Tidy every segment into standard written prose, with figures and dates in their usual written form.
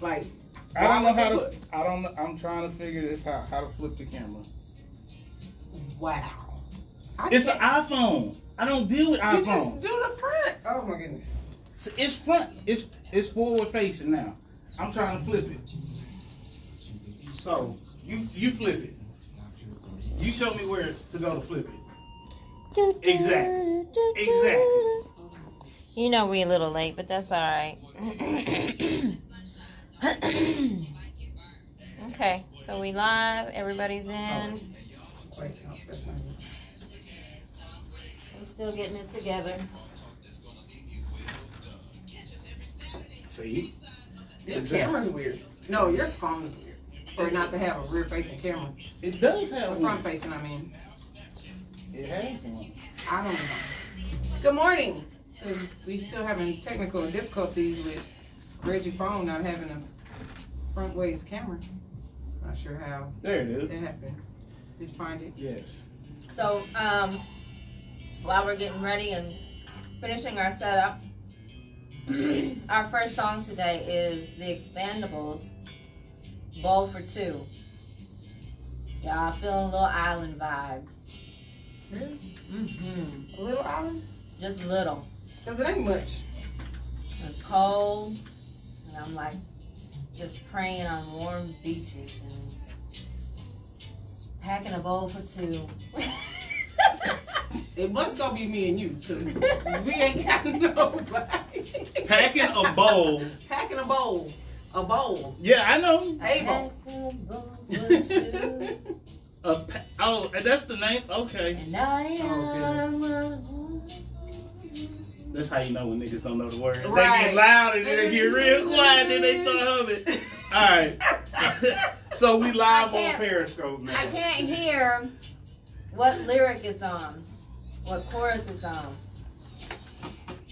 Like, I don't know how to. I don't. I'm trying to figure this out. How to flip the camera. Wow. It's an iPhone. I don't deal with You iPhone. just do the front. Oh my goodness. It's front. It's forward facing now. I'm trying to flip it. So you flip it. You show me where to go to flip it. Exactly. You know we're a little late, but that's all right. Okay, so we live. Everybody's in. Wait, no, that's not it. We're still getting it together. See? Your camera's weird. No, your phone is weird. For it not to have a rear facing camera. It does have Or one. front facing, I mean. It has one. I don't know. Good morning. We still having technical difficulties with Reggie's phone not having a front ways camera. Not sure how There it is. that happened. Did you find it? Yes. So, while we're getting ready and finishing our setup, our first song today is The Expandables, Bowl for Two. Y'all feeling a little island vibe. Really? Mm-hmm. A little island? Just a little. Because it ain't much. It's cold, and I'm like just praying on warm beaches and packing a bowl for two. It must go be me and you, because we ain't got nobody. Packing a bowl. Packing a bowl. A bowl. Yeah, I know. Able. A bowl for two, Oh, that's the name? Okay. and I am That's how you know when niggas don't know the word. They Right. get loud and then they get real quiet and then they start humming. Alright. So we live on Periscope now. I can't hear what lyric it's on, what chorus it's on.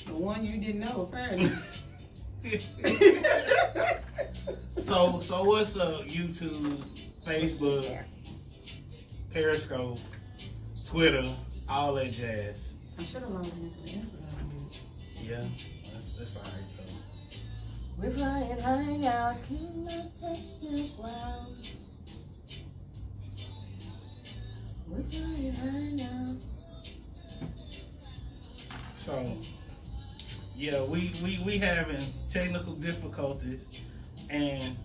The one you didn't know, apparently. So what's up? YouTube, Facebook, Periscope, Twitter, all that jazz. I should have logged into the Instagram. Yeah, that's alright though. We're flying high now, cannot touch the ground. We're flying high now. So yeah, we having technical difficulties, and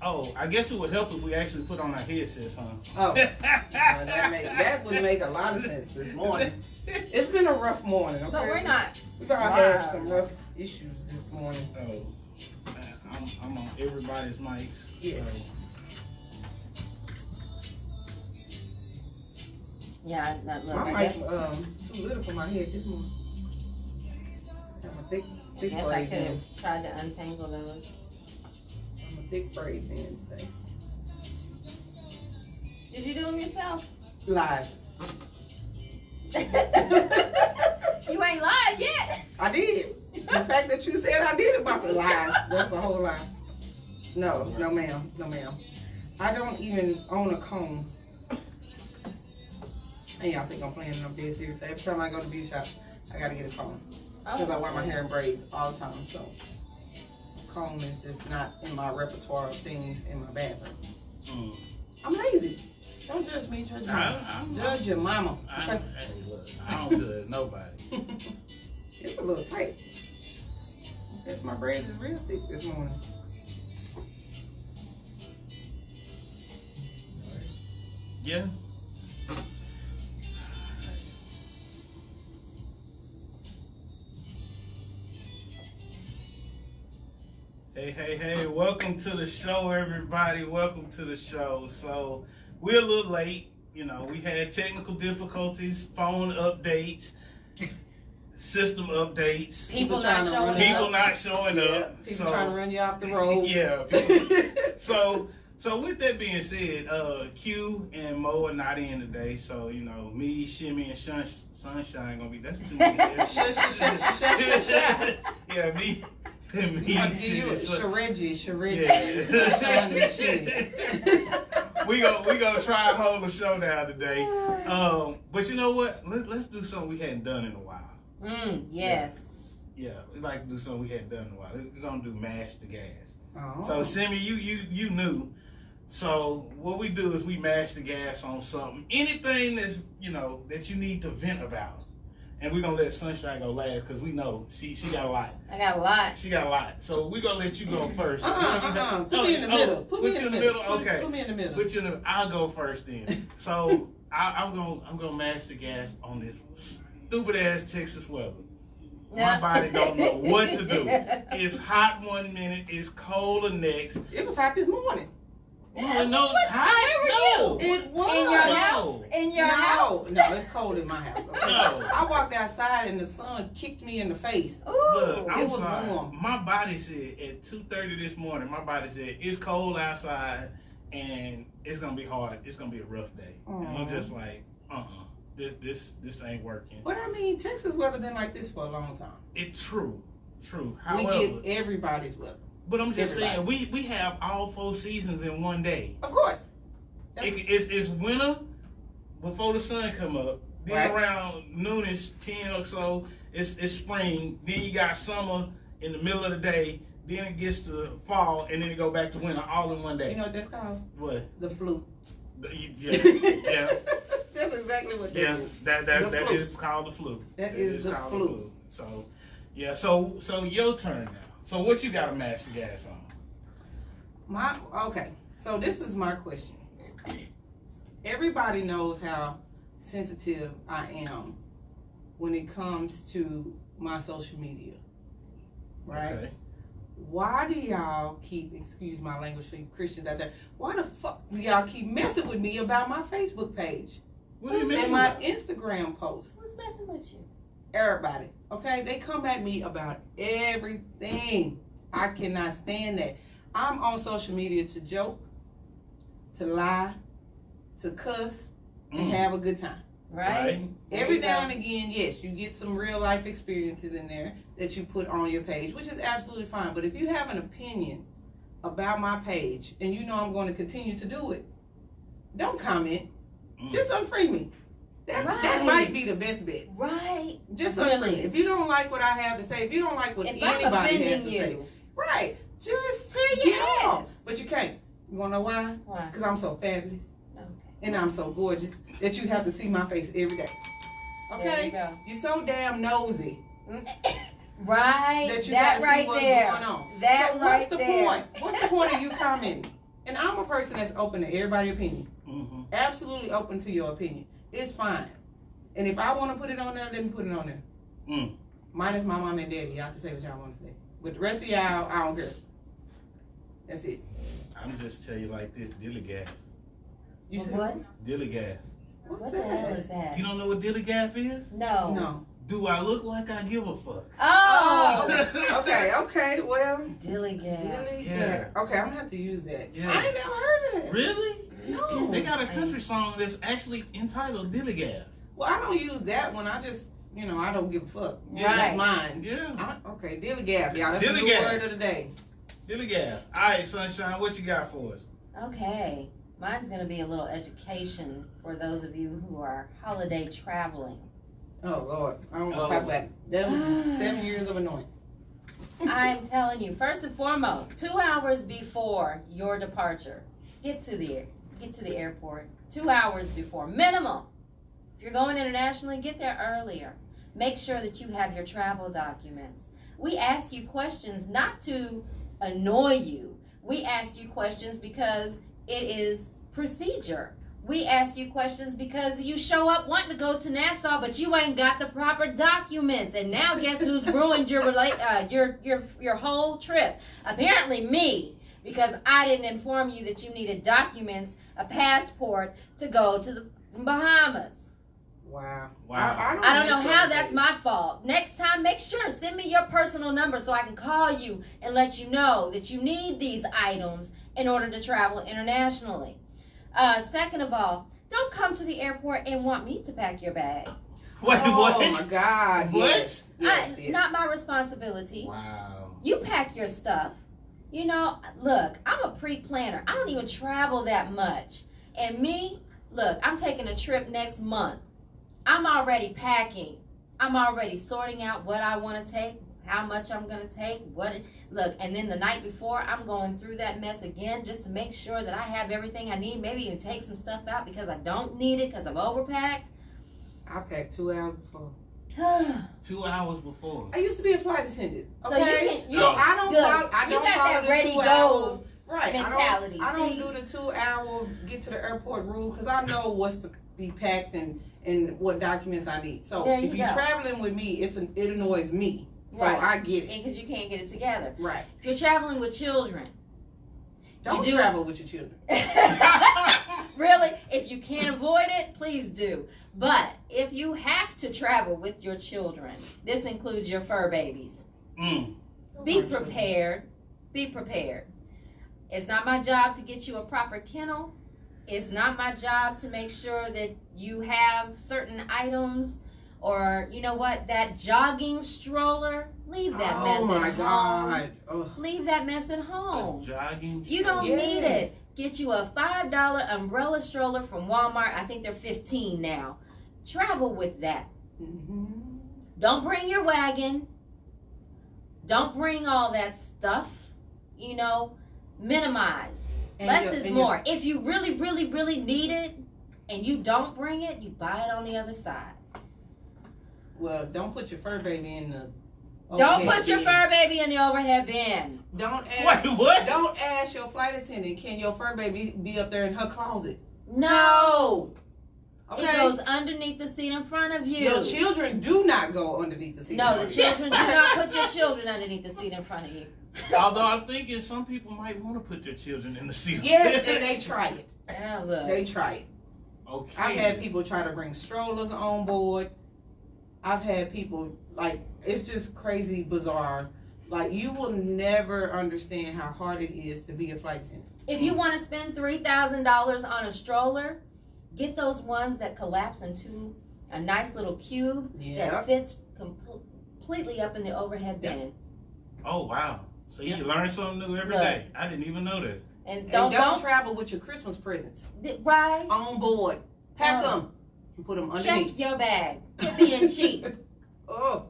I guess it would help if we actually put on our headsets, huh? Oh, that would make a lot of sense this morning. It's been a rough morning, okay? But we're not. We're gonna have some rough issues this morning. Oh, I'm on everybody's mics. Yes. So. Yeah, that look. My I mic's guess, too little for my head this morning. Have a thick I guess I braids could in. have tried to untangle those. I'm a thick braids in today. Did you do them yourself? Lies. You ain't lied yet. I did. The fact that you said I did about the lies, that's a whole lie. No ma'am. I don't even own a comb. And y'all think I'm playing and I'm dead serious. Every time I go to the beauty shop, I gotta get a comb. Because I wear my hair in braids all the time, so comb is just not in my repertoire of things in my bathroom. Mm. I'm lazy. Don't judge me, judge your mama. Judge your mama. Hey, look, I don't judge nobody. It's a little tight. Guess my braids is real thick this morning. Yeah. Hey, welcome to the show, everybody. Welcome to the show. So, we're a little late. You know, we had technical difficulties, phone updates, system updates. People trying not to showing run up. People not showing up. People trying to run you off the road. Yeah. People, so with that being said, Q and Mo are not in today. So, you know, me, Shimmy, and Sunshine gonna be, that's too many. Yeah, me. You have to give you a Shareji. Yeah. we gonna try and hold the show down today. But you know what? Let's do something we hadn't done in a while. Yes. Yeah, we like to do something we hadn't done in a while. We're gonna do Mash the Gas. Oh. So Shimmy, you knew. So what we do is we mash the gas on something, anything that's that you need to vent about, and we're gonna let Sunshine go last because we know she got a lot. I got a lot. She got a lot. So we're gonna let you go first. Put me in the middle. Put you in the middle. Okay. Put me in the middle. Put you in the. I'll go first then. So I'm gonna mash the gas on this stupid ass Texas weather. My body don't know what to do. It's hot 1 minute, it's cold the next. It was hot this morning. No, Where were you? It was. In your house? In your house? No, it's cold in my house. Okay? No. I walked outside and the sun kicked me in the face. Ooh. Look, I'm It was sorry. warm. My body said at 2:30 this morning, my body said it's cold outside and it's gonna be hard. It's gonna be a rough day. And I'm just like, this ain't working. But I mean, Texas weather been like this for a long time. It's true. We However, get everybody's weather. but I'm just saying everybody's. we have all 4 seasons in one day. Of course. It's winter before the sun come up. Then Right. around noonish, 10 or so, it's spring. Then you got summer in the middle of the day. Then it gets to fall, and then it go back to winter all in one day. You know what that's called? What? The flu. Yeah. That's exactly what that Yeah, is. that The flu. is called the flu. That is the called flu. So, yeah. So your turn now. So what you got to mash the gas on? Okay. So this is my question. Everybody knows how sensitive I am when it comes to my social media. Right? Okay. Why do y'all keep, excuse my language for you Christians out there, why the fuck do y'all keep messing with me about my Facebook page What do you mean? and my Instagram posts? Who's messing with you? Everybody, okay? They come at me about everything. I cannot stand that. I'm on social media to joke, to lie, to cuss, and have a good time. Right? Every now and again, yes, you get some real life experiences in there that you put on your page, which is absolutely fine. But if you have an opinion about my page and you know I'm going to continue to do it, don't comment. Just unfriend me. That might be the best bet. Right. Just Really? unfriend me. If you don't like what I have to say, if you don't like what If I'm anybody has offending to you, say, right, just clear your get ass. off. But you can't. You want to know why? Why? Because I'm so fabulous Okay. and I'm so gorgeous that you have to see my face every day. There Okay? you go. You're so damn nosy Right. that you that gotta right see what's there. going on. That so right what's the there. point? What's the point of you commenting? And I'm a person that's open to everybody's opinion. Mm-hmm. Absolutely open to your opinion. It's fine. And if I want to put it on there, let me put it on there. Mm. Minus my mom and daddy. Y'all can say what y'all want to say. But the rest of y'all, I don't care. That's it. I'm just tell you like this, dilly gaff. You said What? Dilly gaff. What's What the that? hell is that? You don't know what dilly gaff is? No. No. Do I look like I give a fuck? Oh. Okay. Well, Dilly gap. dilly. Yeah. Okay, I'm gonna have to use that. Yeah. I ain't never heard of that. Really? No. They got a country song that's actually entitled Dilly Gaff. Well, I don't use that one. I just, I don't give a fuck. Yeah. That's mine. Yeah. Okay, dilly gap, y'all. That's Dilly the new gap. word of the day. Dilly Gaff. All right, Sunshine, what you got for us? Okay. Mine's going to be a little education for those of you who are holiday traveling. Oh Lord, I don't want Oh. to talk about it. That was 7 years of annoyance. I'm telling you, first and foremost, 2 hours before your departure, get to the airport 2 hours before minimum. If you're going internationally, get there earlier. Make sure that you have your travel documents. We ask you questions not to annoy you. We ask you questions because it is procedure. We ask you questions because you show up wanting to go to Nassau, but you ain't got the proper documents. And now guess who's ruined your whole trip? Apparently me, because I didn't inform you that you needed documents, a passport to go to the Bahamas. Wow. Wow. I don't know miss how those that's days. my fault. Next time, make sure, send me your personal number so I can call you and let you know that you need these items in order to travel internationally. Second of all, don't come to the airport and want me to pack your bag. Wait, Oh what? my God. What? Yes. Yes, yes. Not my responsibility. Wow. You pack your stuff. You know, look, I'm a pre-planner. I don't even travel that much. And me, look, I'm taking a trip next month. I'm already packing. I'm already sorting out what I want to take, how much I'm gonna take, look, and then the night before I'm going through that mess again just to make sure that I have everything I need, maybe even take some stuff out because I don't need it because I've overpacked. I packed 2 hours before. 2 hours before. I used to be a flight attendant. So Okay, you so I don't good. follow. I You don't got follow that the ready 2 go hour. Right, mentality. I don't See? do the 2 hour get to the airport rule because I know what's to be packed and what documents I need. So There you if you're go. traveling with me, it annoys me. So Right. I get it. Because you can't get it together. Right. If you're traveling with children, Don't do it. travel with your children. really, if you can't avoid it, please do. But if you have to travel with your children, this includes your fur babies. Mm. Be prepared. Be prepared. It's not my job to get you a proper kennel. It's not my job to make sure that you have certain items, or you know what, that jogging stroller. Leave that mess Oh my at home. God. Ugh. Leave that mess at home. Jogging. You don't Yes. need it. Get you a $5 umbrella stroller from Walmart. I think they're $15 now. Travel with that. Mhm. Don't bring your wagon. Don't bring all that stuff. You know, minimize. And Less your- is and more. If you really, really, really need it and you don't bring it, you buy it on the other side. Well, don't put your fur baby in the. Don't overhead put your bin. fur baby in the overhead bin. Don't ask. Wait, what? Don't ask your flight attendant. Can your fur baby be up there in her closet? No. Okay. It goes underneath the seat in front of you. Your children do not go underneath the seat. No, the children do not put your children underneath the seat in front of you. Although I'm thinking some people might want to put their children in the seat. Yes, and they try it. Yeah, look. They try it. Okay. I've had people try to bring strollers on board. I've had people, like, it's just crazy bizarre. Like, you will never understand how hard it is to be a flight attendant. If you want to spend $3,000 on a stroller, get those ones that collapse into a nice little cube that fits completely up in the overhead bin. Oh wow! So Yep. you learn something new every Look. day. I didn't even know that. And Don't don't travel with your Christmas presents right. on board. Pack No. them and put them Check underneath. your bag. Quit being cheap. Oh,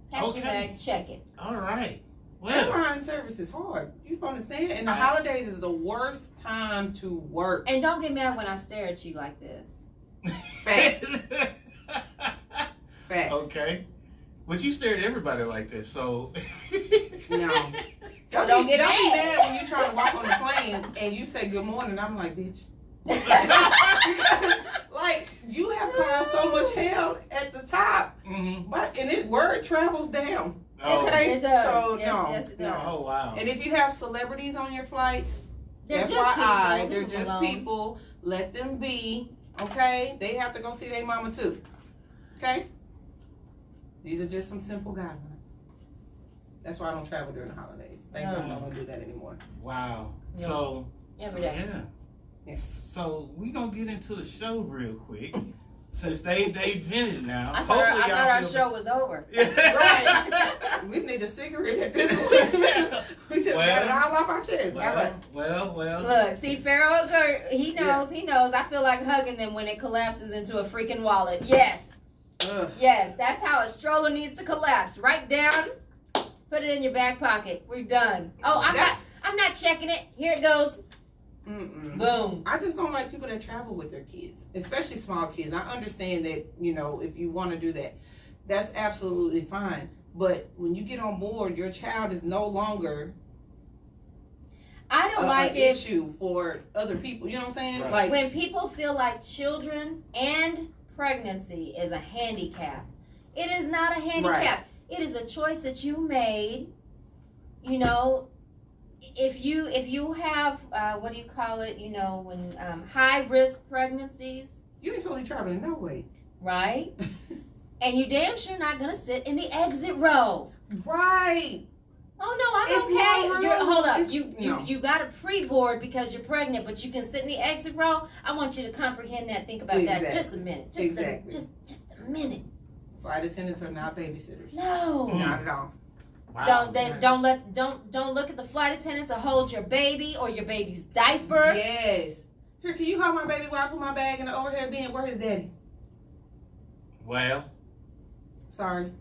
Pack Okay. your bag. Check it. All right. Well, airline service is hard. You understand? And the I- holidays is the worst time to work. And don't get mad when I stare at you like this. Facts. Facts. Okay. But you stare at everybody like this, so. No. So don't get Don't be mad. mad when you try to walk on the plane and you say good morning. I'm like, bitch. Because, like, you have caused so much hell at the top, Mhm. but word travels down. Oh. Okay, It does. so Yes, no, yes, it no. does. Oh wow. And if you have celebrities on your flights, They're just FYI, people. they're Leave them just alone. people. Let them be. Okay, they have to go see their mama too. Okay, these are just some simple guidelines. That's why I don't travel during the holidays. Thank God I don't do that anymore. Wow. Yeah. So. Every so, day. yeah. Yeah. So we gonna get into the show real quick, since they vented now. I thought Hopefully y'all our feel- show was over. Right. We need a cigarette at this point. We just got it Well. all off our chest. Well. Look, see, Pharaoh, he knows, he knows. I feel like hugging them when it collapses into a freaking wallet. Yes, Ugh. yes, that's how a stroller needs to collapse. Right down, put it in your back pocket. We're done. Oh, I'm not checking it. Here it goes. Mm-mm. Boom. I just don't like people that travel with their kids, especially small kids. I understand that, you know, if you want to do that, that's absolutely fine. But when you get on board, your child is no longer I don't like an it issue for other people. You know what I'm saying? Right. Like, when people feel like children and pregnancy is a handicap. It is not a handicap. It is a choice that you made. You know, if you have what do you call it? You know, when high risk pregnancies, you ain't supposed to be traveling no way. right? And you damn sure not gonna sit in the exit row. Right. Oh no, It's I'm okay. more You're, room. hold up, It's- you got a pre-board because you're pregnant, but you can sit in the exit row. I want you to comprehend that. Think about that Exactly. just a minute. Exactly. Just a minute. Flight attendants are not babysitters. No. Not at all. Wow. Don't look at the flight attendant to hold your baby or your baby's diaper. Yes. Here, can you hold my baby while I put my bag in the overhead bin? Where his daddy? Well. Sorry.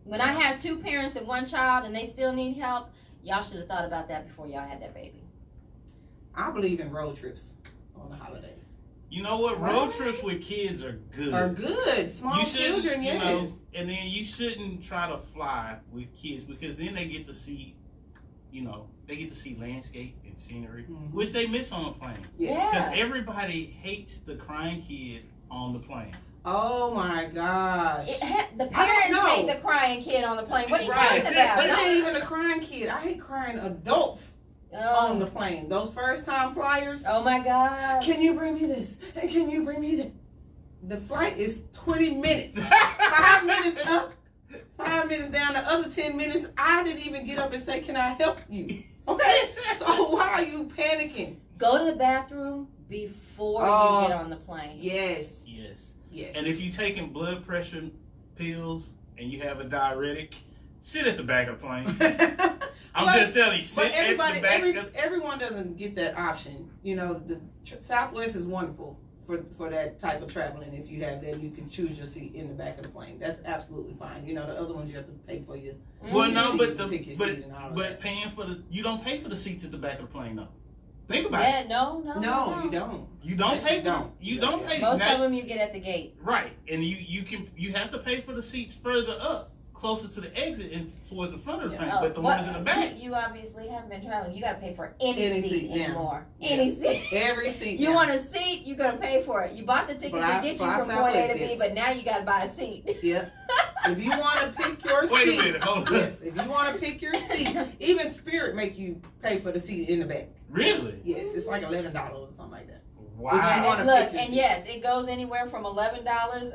When I have 2 parents and 1 child and they still need help, y'all should have thought about that before y'all had that baby. I believe in road trips on the holidays. You know what? Road trips with kids are good. Are good. Small children, you yes. know, and then you shouldn't try to fly with kids because then they get to see, they get to see landscape and scenery, which they miss on a plane. Yeah. Because everybody hates the crying kid on the plane. Oh my gosh. The parents hate the crying kid on the plane. What are you talking about? It ain't even a crying kid. I hate crying adults on the plane. Those first time flyers. Oh my God. Can you bring me this? And can you bring me that? The flight is 20 minutes. 5 minutes up, 5 minutes down. The other 10 minutes, I didn't even get up and say, can I help you? Okay? So why are you panicking? Go to the bathroom before you get on the plane. Yes. Yes. And if you're taking blood pressure pills and you have a diuretic, sit at the back of the plane. I'm just telling you, sit at the back. Everyone doesn't get that option. The Southwest is wonderful for that type of traveling. If you have that, you can choose your seat in the back of the plane. That's absolutely fine. The other ones you have to pay for your. Well, no, seat, but paying for you don't pay for the seats at the back of the plane though. Think about it. No, you don't. You don't pay for. You don't pay. Most of them you get at the gate. Right, and you have to pay for the seats further up, closer to the exit and towards the front of the plane. But the ones in the back, you obviously haven't been traveling. You got to pay for any seat anymore. Yeah. Any seat. Every seat. You want a seat, you're gonna pay for it. You bought the ticket to get you from point A to B, but now you got to buy a seat. Yeah. If you want to pick your seat, wait a minute, hold on. Yes. If you want to pick your seat, even Spirit make you pay for the seat in the back. Really? Yes, it's like $11 or something like that. Wow. And yes, it goes anywhere from $11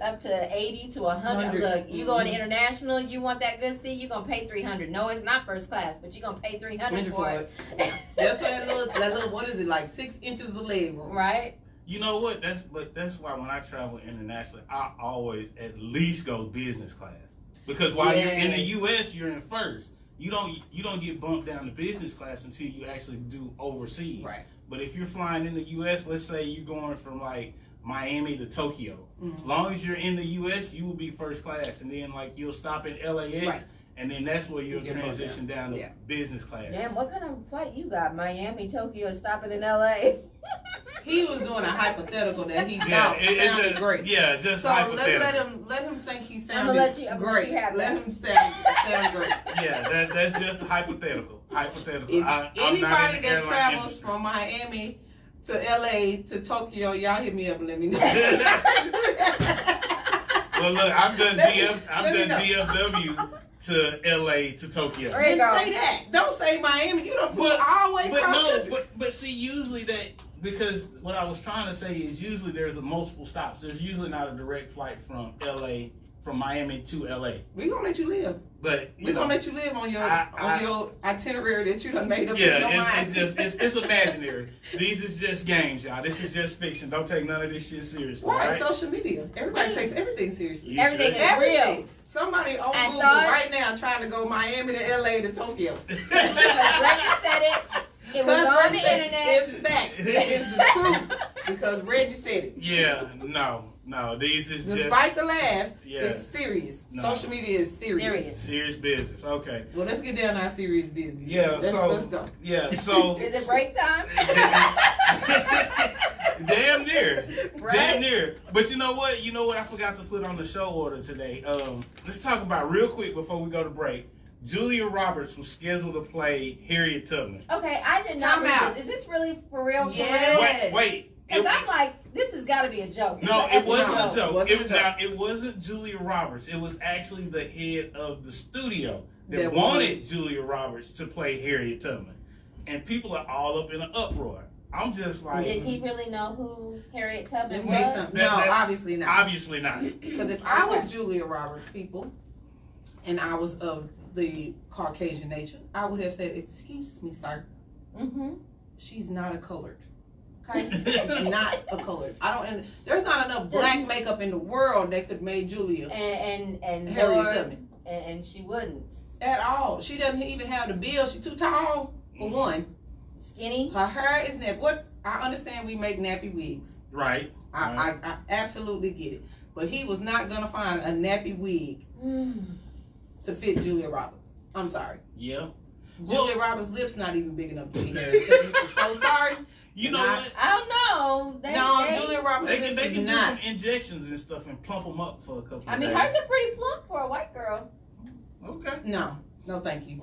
up to $80 to $100. Look, you going international, you want that good seat, you're gonna pay $300. No, it's not first class, but you're gonna pay $300 for it. That's for that little what is it, like 6 inches of leg room. Right? You know what? That's why when I travel internationally, I always at least go business class. Because while you're in the US, you're in first. You don't get bumped down to business class until you actually do overseas. Right. But if you're flying in the US, let's say you're going from like Miami to Tokyo. As long as you're in the US, you will be first class, and then like you'll stop in LAX. Right. And then that's where you'll transition down to business class. Damn, what kind of flight you got? Miami, Tokyo, stopping in LA? He was doing a hypothetical that he thought sounded great. Yeah, just so hypothetical. let him think he sounded great. Let him sound great. Yeah, that's just hypothetical. If anybody that travels from Miami to LA to Tokyo, y'all hit me up and let me know. Well, look, I've done DFW to LA to Tokyo. Just say that. Don't say Miami. You don't flew all the way across country. But see, usually because what I was trying to say is usually there's multiple stops. There's usually not a direct flight from Miami to LA. We gonna let you live. But we gonna let you live on your itinerary that you done made up in your mind. It's imaginary. These is just games, y'all. This is just fiction. Don't take none of this shit seriously. Right? Social media. Everybody takes everything seriously. Everything is real. Somebody on Google right now trying to go Miami to LA to Tokyo. Because Reggie said it. It was on the internet. It's facts. It is the truth. Because Reggie said it. Yeah, no. These is despite the laugh, it's serious. No. Social media is serious. Serious business. Okay. Well, let's get down to our serious business. Yeah, let's go. Yeah, so is it break time? Damn near. Right? Damn near. But you know what? I forgot to put on the show order today. Let's talk about real quick before we go to break. Julia Roberts was scheduled to play Harriet Tubman. Okay, I did not read this. Is this really for real? Yes. Wait. Because I'm like, this has got to be a joke. No, it wasn't a joke. It wasn't Julia Roberts. It was actually the head of the studio that wanted Julia Roberts to play Harriet Tubman. And people are all up in an uproar. I'm just like... Did he really know who Harriet Tubman was? No, obviously not. Obviously not. Because if I was Julia Roberts, people, and I was of the Caucasian nature, I would have said, excuse me, sir. Mm-hmm. She's not a colored. Okay? She's not a colored. There's not enough black makeup in the world that could make Julia and Harriet Tubman. And she wouldn't. At all. She doesn't even have the build. She's too tall, for one. Skinny. Her hair is nappy. What? I understand we make nappy wigs. Right. I absolutely get it. But he was not going to find a nappy wig to fit Julia Roberts. I'm sorry. Yeah. Julia Roberts' lips not even big enough to be Harriet Tubman. I'm so sorry. You know Not- what? I don't know. Julia Roberts' They lips can is do not. some injections and stuff and plump them up for a couple I of mean, days. hers are pretty plump for a white girl. Okay. No, thank you.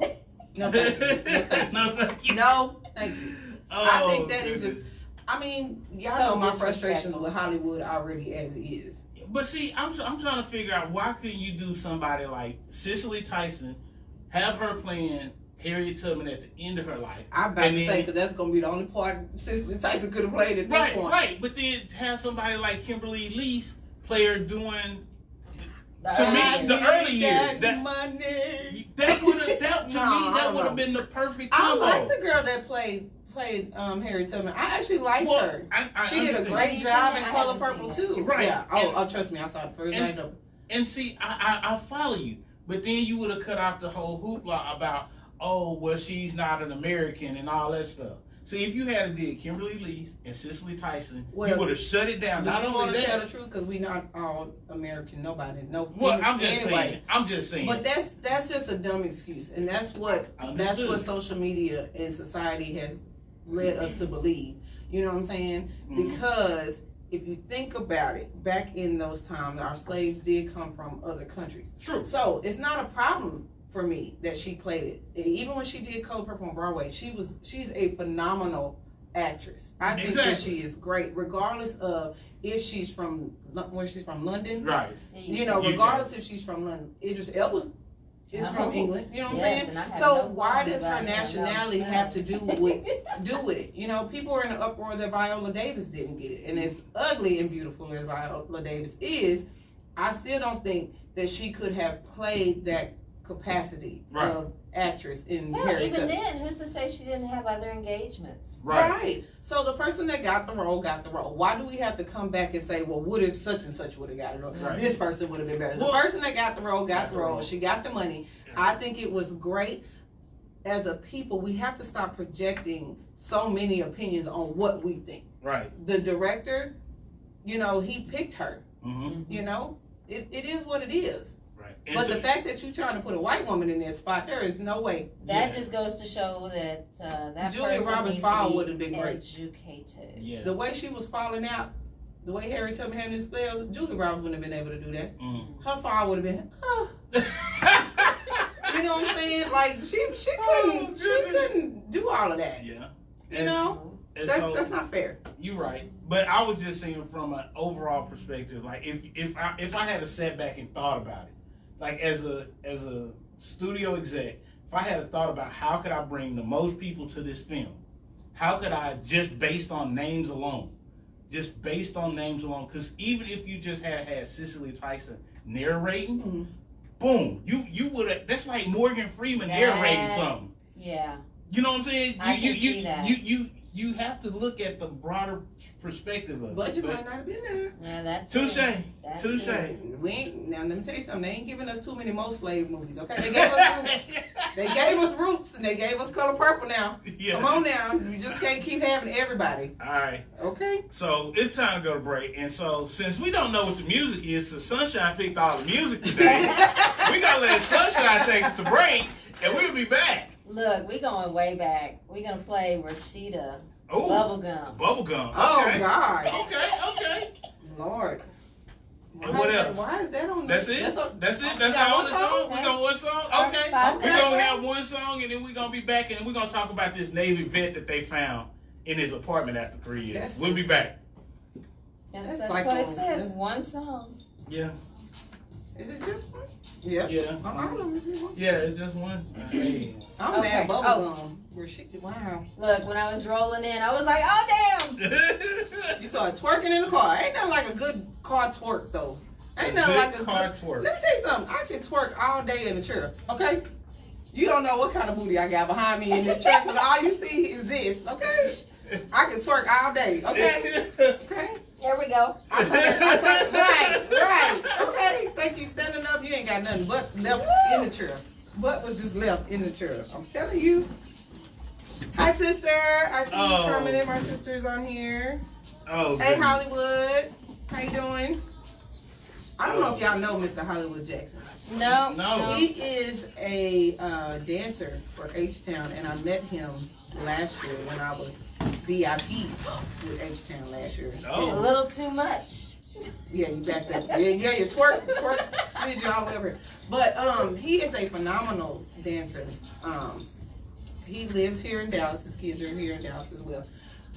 No, thank you. No, thank you. No, thank you. Oh, I think that is goodness. just. I mean, y'all So know my disrespectful. frustrations with Hollywood already as is. But see, I'm trying to figure out why couldn't you do somebody like Cicely Tyson, have her playing Harriet Tubman at the end of her life. I'm about And to then- say because that's gonna be the only part Cicely Tyson could have played at this Right, point. right. But then have somebody like Kimberly Elise play her doing The To me, early- the early years, Got that- money. that would have that to No, me I that don't would know. have been the perfect I combo. like the girl that played Harriet Tubman. I actually liked Well, her. I She did a understand. great Have you job seen in it? I Color haven't Purple seen it. too. Right. Yeah. And- Oh, trust me, I saw it first. and- I know. And see, I follow you, but then you would have cut out the whole hoopla about, oh, well, she's not an American and all that stuff. See, if you had did Kimberly Elise and Cicely Tyson, Well, you would have shut it down. Do Not we want only to tell that, the truth? Because we not all American. Nobody. No. well, I'm just anyway. saying. I'm just saying. But that's just a dumb excuse, and that's what Understood. social media and society has led us to believe. You know what I'm saying? Mhm. Because if you think about it, back in those times, our slaves did come from other countries. True. So it's not a problem for me that she played it. Even when she did Color Purple on Broadway, she's a phenomenal actress. I think that Exactly. she is great, regardless of if she's from where she's from, London. Right. You know, You regardless if she's from London, Idris Elba is Oh. from England. You know what Yes, I'm and I saying? have So no why qualms does her about that, no. nationality have to do with it? You know, people are in an uproar that Viola Davis didn't get it, and as ugly and beautiful as Viola Davis is, I still don't think that she could have played that capacity Right. of actress in Hell, Harriet even Tubman. then, who's to say she didn't have other engagements? Right. So the person that got the role got the role. Why do we have to come back and say, well, what if such and such would have got it? Or Right. this person would have been better. Well- The person that got the role got the role. She got the money. I think it was great. As a people, we have to stop projecting so many opinions on what we think. Right. The director, you know, he picked her. Mm-hmm. You know, it is what it is. Right. And But so- the fact that you're trying to put a white woman in that spot, there is no way. That Yeah. just goes to show that that Julia person Roberts' needs to fall be would have been great. educated. yeah. The way she was falling out, the way Harriet Tubman had his spells, Julia Roberts wouldn't have been able to do that. Mm. Her fall would have been, oh. You know what I'm saying? Like she Oh, couldn't do all of that. Yeah. You know, And that's so- that's not fair. You're right, but I was just saying from an overall perspective. Like if I had a sat back and thought about it, like as a studio exec, if I had a thought about how could I bring the most people to this film, how could I just based on names alone, because even if you just had Cicely Tyson narrating, Mhm. boom, you would have. That's like Morgan Freeman That- narrating something. Yeah. You know what I'm saying? I can see that. You have to look at the broader perspective of Budget it. might not have been there. Yeah, that's Touche. it. That's Touche. it. We ain't, now let me tell you something. They ain't giving us too many more slave movies. Okay, they gave us Roots. They gave us Roots, and they gave us Color Purple. Now, Yeah. come on now. You just can't keep having everybody. All right. Okay. So it's time to go to break. And so since we don't know what the music is, so Sunshine picked all the music today. We gotta let Sunshine take us to break, and we'll be back. Look, we going way back. We gonna play Rashida Oh, Bubblegum. bubblegum. Oh Okay. God, Okay. Lord. And what else? Why is that on? That's the, it. That's it. you That's got all one the song? song. We got one song. Okay. Five We're minutes. gonna have one song, and then we're gonna be back, and we're gonna talk about this Navy vet that they found in his apartment after 3 years. That's We'll be just- back. That's That's what it like says. this. One song. Yeah. Is it just one? Yeah. Yeah. I don't know if you want. Yeah, it's just one. Hey. I'm Okay. mad bubblegum. Where she? Wow. Look, when I was rolling in, I was like, oh damn. You started twerking in the car. Ain't nothing like a good car twerk though. Ain't nothing like a car good twerk. Let me tell you something. I can twerk all day in the chair. Okay. You don't know what kind of booty I got behind me in this chair because all you see is this. Okay. I can twerk all day. Okay. Okay. Here we go. Right. Okay. Thank you. Standing up, you ain't got nothing but left in the chair. Butt was just left in the chair. I'm telling you. Hi, sister. I see Oh. you coming in. My sister's on here. Oh, Hey, goodness. Hollywood. How you doing? I don't know if y'all know Mr. Hollywood Jackson. No. He is a dancer for H-Town, and I met him last year when I was VIP with H-Town last year. Oh. A little too much. Yeah, you backed up. Yeah, you twerk, slid you all over. But he is a phenomenal dancer. He lives here in Dallas. His kids are here in Dallas as well.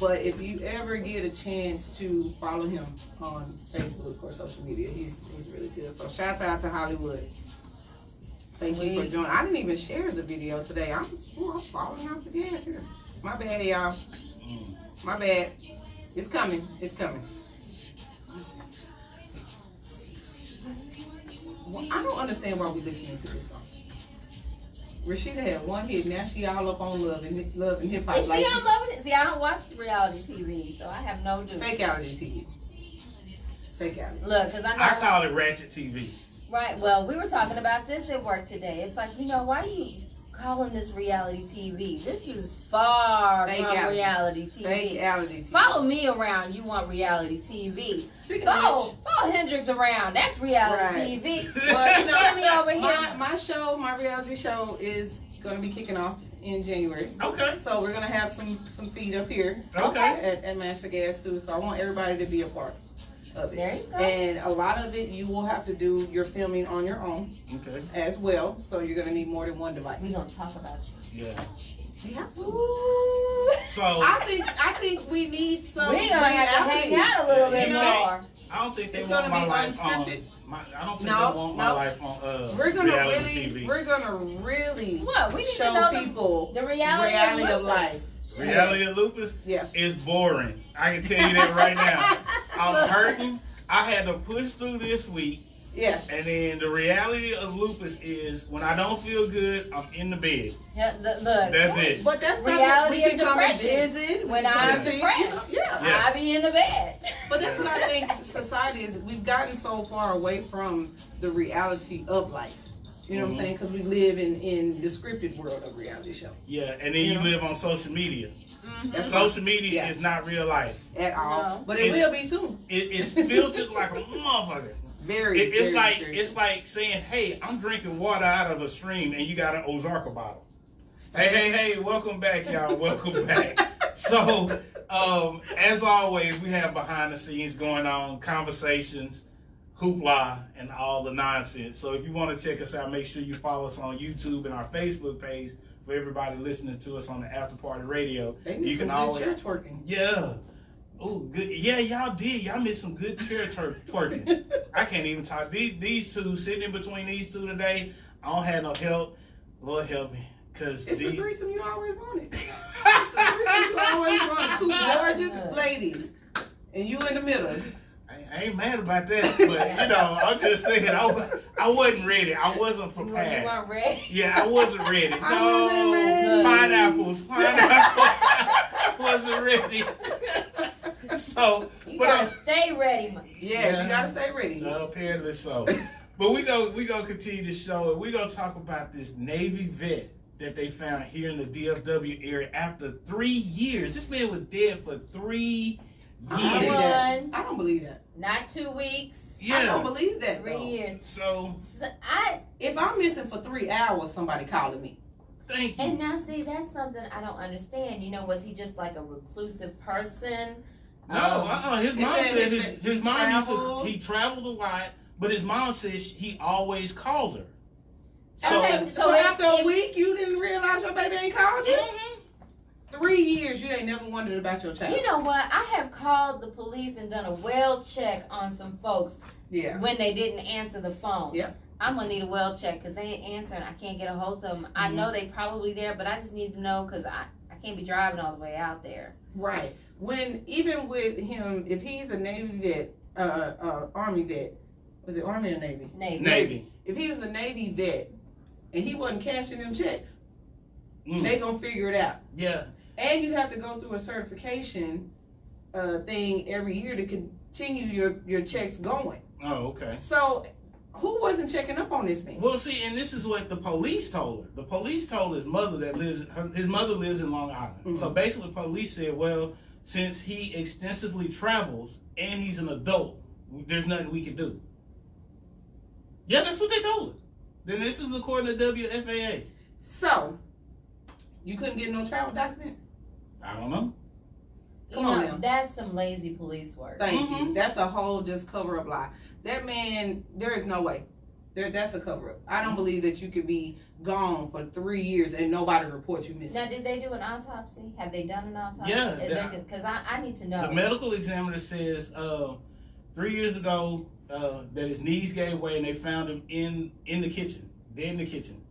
But if you ever get a chance to follow him on Facebook or social media, he's really good. So shouts out to Hollywood. Thank you for joining. I didn't even share the video today. I'm falling off the gas here. My bad, y'all. My bad. It's coming. It's coming. Well, I don't understand why we're listening to this song. Rashida had one hit, now she all up on love and hip hop. Is she on Love and See, I don't watch reality TV, so I have no clue. Fake-ality TV. Fake-ality. Look, because I know. I call it Ratchet TV. Right, well, we were talking about this at work today. It's like, why are you calling this reality TV? This is far from reality TV. Fake-ality TV. Follow me around, you want reality TV. Speaking of Follow Hendrix around, that's reality TV. Well, Share me over here. my reality show is going to be kicking off in January. Okay. So we're going to have some feed up here Okay. at Master Gas too. So I want everybody to be a part of it. There you go. And a lot of it you will have to do your filming on your own Okay. as well. So you're going to need more than one device. We're going to talk about you. Yeah. We have to. So I think we need some. We're going to have to hang out a little bit more. I don't think they It's want gonna my be life unscripted. I don't think they want my life on We're gonna reality really, TV. we're gonna really What? We need to show know people the reality of life. Reality of lupus Yeah. is boring. I can tell you that right now. I'm hurting. I had to push through this week. Yeah. And then the reality of lupus is when I don't feel good, I'm in the bed. Yeah, look. That's it. But that's not Reality we can of come and depression. visit When we can I'm come see, depressed. Yeah. I be in the bed. But that's what I think society is. We've gotten so far away from the reality of life. You know what I'm saying? Because we live in the scripted world of reality show. Yeah, and then you live on social media. That's Social media is not real life. at all. No. But it will be soon. It's filtered like a motherfucker. It's like saying, hey, I'm drinking water out of a stream and you got an Ozarka bottle. Hey, welcome back, y'all. Welcome back. So, as always, we have behind the scenes going on, conversations, hoopla, and all the nonsense. So if you want to check us out, make sure you follow us on YouTube and our Facebook page for everybody listening to us on the After Party Radio. They need You some can good always, church working. yeah. Oh, good. Yeah, y'all did. Y'all missed some good chair twerking. I can't even talk. These two, sitting in between these two today, I don't have no help. Lord help me. Cause It's the threesome you always wanted. It's the threesome you always wanted. Two gorgeous ladies. And you in the middle. I ain't mad about that, but I'm just saying I wasn't ready. I wasn't You prepared. weren't ready. Yeah, I wasn't ready. I wasn't ready. No, pineapples. I wasn't ready. So, You but gotta stay ready, man. Yes, you gotta stay ready. apparently so. But we gonna continue the show, and we gonna talk about this Navy vet that they found here in the DFW area after 3 years. This man was dead for 3 years. I don't believe that. Not 2 weeks. Yeah. I don't believe that 3 though. years. So If I'm missing for 3 hours, somebody calling me. thank you. And now, see, that's something I don't understand. Was he just like a reclusive person? No, his It mom said said that his mom traveled. he traveled a lot, but his mom says he always called her. Okay. So after a if- week, you didn't realize your baby ain't called you? Mhm. 3 years, you ain't never wondered about your child. You know what? I have called the police and done a well check on some folks Yeah. when they didn't answer the phone. Yeah. I'm gonna need a well check because they ain't answering. I can't get a hold of them. I know they probably there, but I just need to know because I can't be driving all the way out there. Right. When, even with him, if he's a Navy vet, Army vet, was it Army or Navy? Navy. If he was a Navy vet and he wasn't cashing them checks, Mm. they gonna figure it out. Yeah. And you have to go through a certification thing every year to continue your checks going. Oh, okay. So who wasn't checking up on this man? Well, see, and this is what the police told her. The police told his mother his mother lives in Long Island. Mhm. So basically, the police said, well, since he extensively travels and he's an adult, there's nothing we can do. Yeah, that's what they told us. Then this is according to WFAA. So, you couldn't get no travel documents? I don't know. Come on now. That's some lazy police work. Thank you. That's a whole just cover up lie. That man, there is no way. That's a cover up. I don't believe that you could be gone for 3 years and nobody report you missing. Now, did they do an autopsy? Have they done an autopsy? Yeah. Because I need to know. The medical examiner says 3 years ago that his knees gave way and they found him in the kitchen, dead in the kitchen.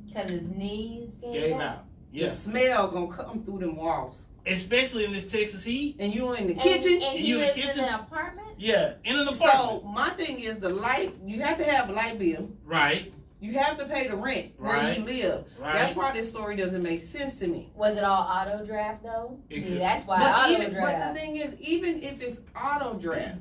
Because his knees Gave out. Yeah. The smell gonna come through them walls. Especially in this Texas heat. And you in the kitchen. And he you in the lives in kitchen? an apartment? Yeah, in an apartment. So my thing is the light. You have to have a light bill. Right. You have to pay the rent where Right. you live. Right. That's why this story doesn't make sense to me. Was it all auto draft though? It See, could- that's why But auto the draft. thing is, even if it's auto draft,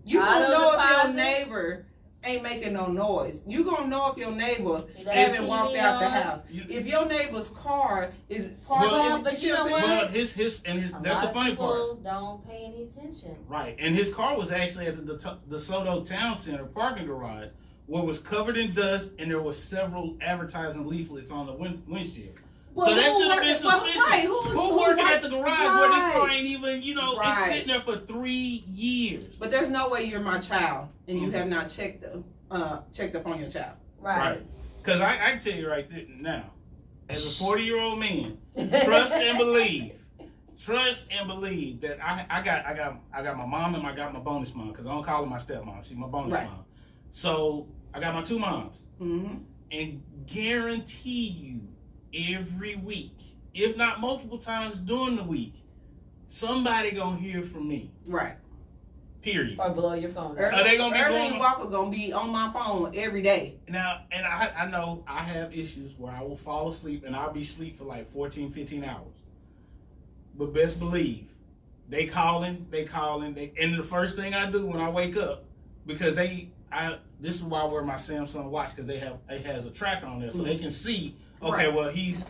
you Auto gonna know if deposit? your neighbor ain't making no noise. You gonna know if your neighbor You got haven't TV walked out the on? house. You- If your neighbor's car is parked, Well, in, but you you know see what? I'm saying? Well, his A that's lot the of funny part. people don't pay any attention. Right, and his car was actually at the DeSoto Town Center parking garage, where it was covered in dust, and there was several advertising leaflets on the windshield. Well, so that who should have been working- well, suspicious. right, who working at the garage where this car right. ain't even, it's Right. sitting there for 3 years. But there's no way you're my child and you Mhm. have not checked up on your child. Right. Because I can tell you right now, as a 40-year-old man, trust and believe. Trust and believe that I got my mom and I got my bonus mom, because I don't call her my stepmom. She's my bonus Right. mom. So I got my two moms. Mm-hmm. And guarantee you every week, if not multiple times during the week, somebody gonna hear from me. Right. Period. Or blow your phone up. Are they gonna be Early blowing- Walker gonna be on my phone every day. Now, and I know I have issues where I will fall asleep and I'll be asleep for like 14, 15 hours. But best believe, they calling, and the first thing I do when I wake up, because this is why I wear my Samsung watch, because it has a tracker on there, so they can see, okay, Right. well, he's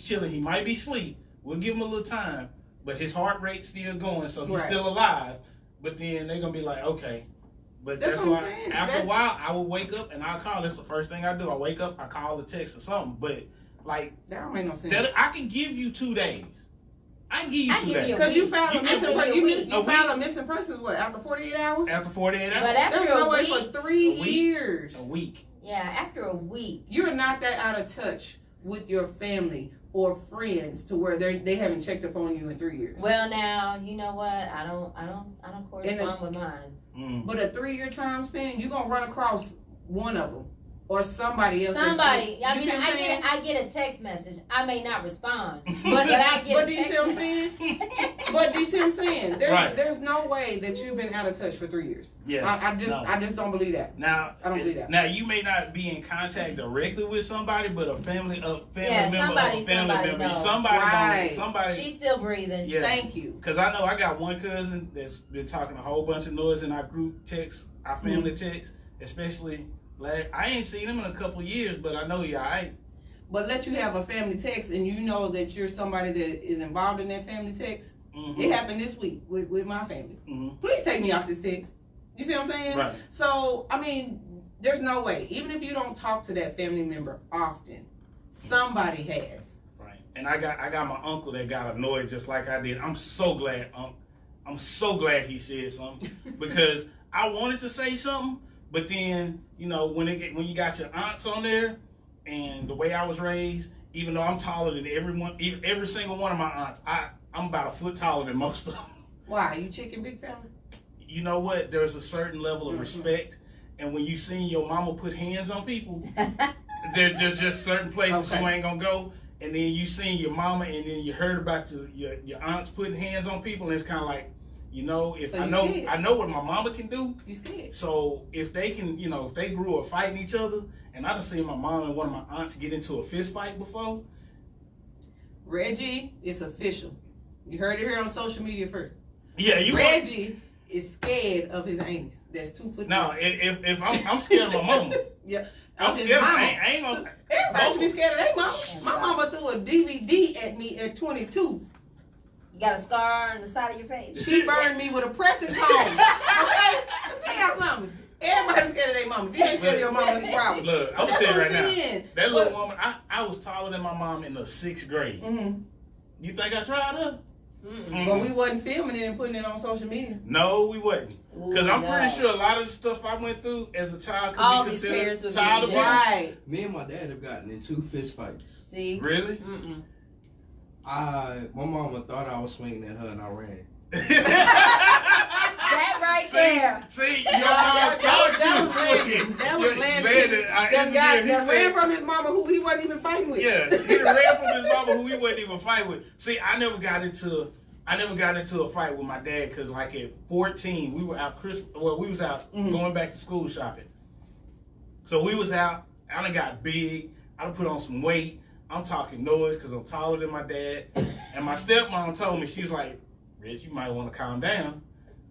chilling, he might be asleep, we'll give him a little time, but his heart rate's still going, so he's Right. still alive. But then they're gonna be like, okay. But That's that's, what why I'm saying. after a That's- while I will wake up and I'll call. That's the first thing I do. I wake up, I call a text or something. But like That don't make no sense. that, I can give you 2 days. I can give you I 2 give days. you a Because you week. found a You missing give person. me a You week. found a missing person, what, after 48 hours? After 48 hours, But after There's no a way week, for 3 A week? years. a week. yeah, after a week. You're not that out of touch with your family or friends to where they haven't checked up on you in 3 years. Well, now you know what? I don't correspond with mine. Mm. But a 3-year time span, you're gonna run across one of them or somebody else. Somebody. I You mean, see what I'm saying? I get a text message. I may not respond, But, but I get but a do you text see what I'm message. saying? But do you see what I'm saying? Right. There's no way that you've been out of touch for 3 years. Yeah. I just don't believe that. Now, I don't believe that. Now you may not be in contact directly with somebody, but a family Yeah, member somebody- of a family somebody member, knows. Right. somebody. She's still breathing. Yeah. Thank you. Because I know I got one cousin that's been talking a whole bunch of noise in our group text, our family text, especially. I ain't seen him in a couple of years, but I know he all right. But let you have a family text and you know that you're somebody that is involved in that family text. Mm-hmm. It happened this week with my family. Mm-hmm. Please take me off this text. You see what I'm saying? Right. So, I mean, there's no way. Even if you don't talk to that family member often, somebody has. Right. And I got my uncle that got annoyed just like I did. I'm so glad, I'm so glad he said something because I wanted to say something, but then when you got your aunts on there, and the way I was raised, even though I'm taller than every single one of my aunts, I'm about a foot taller than most of them. Why? You chicken big family? You know what? There's a certain level of respect, and when you seen your mama put hands on people, there's just certain places you ain't gonna go. And then you seen your mama, and then you heard about your aunts putting hands on people, and it's kind of like, if So I know what my mama can do. You scared? So if they can, if they grew up fighting each other, and I done seen my mom and one of my aunts get into a fist fight before. Reggie, it's official. You heard it here on social media first. Yeah, Reggie is scared of his anus. That's 2 foot. No, if I'm scared of my mama. Yeah. I'm Of his scared. mama. I ain't gonna. Everybody should be scared of their mama. My mama threw a DVD at me at 22. You got a scar on the side of your face. She burned me with a pressing comb. Okay? Let me tell y'all something. Everybody's scared of their mama. If you ain't scared of your mama, that's a problem. Look, I'm gonna That's tell you what right I'm now. saying. That little woman, I was taller than my mom in the 6th grade. Mm-hmm. You think I tried her? But we wasn't filming it and putting it on social media. No, we wasn't. Because I'm no. pretty sure a lot of the stuff I went through as a child could All be these considered parents would be child abuse. Right. Me and my dad have gotten in 2 fist fights. See? Really? Mm-mm. My mama thought I was swinging at her and I ran. That right there. See, your That mom thought you was was swinging. That was Landon. That That guy that ran from his mama who he wasn't even fighting with. Yeah, he ran from his mama who he wasn't even fighting with. See, I never got into a fight with my dad because, like, at 14, we were out we was out going back to school shopping. So we was out. I done got big. I done put on some weight. I'm talking noise because I'm taller than my dad. And my stepmom told me, she's like, Rich, you might want to calm down.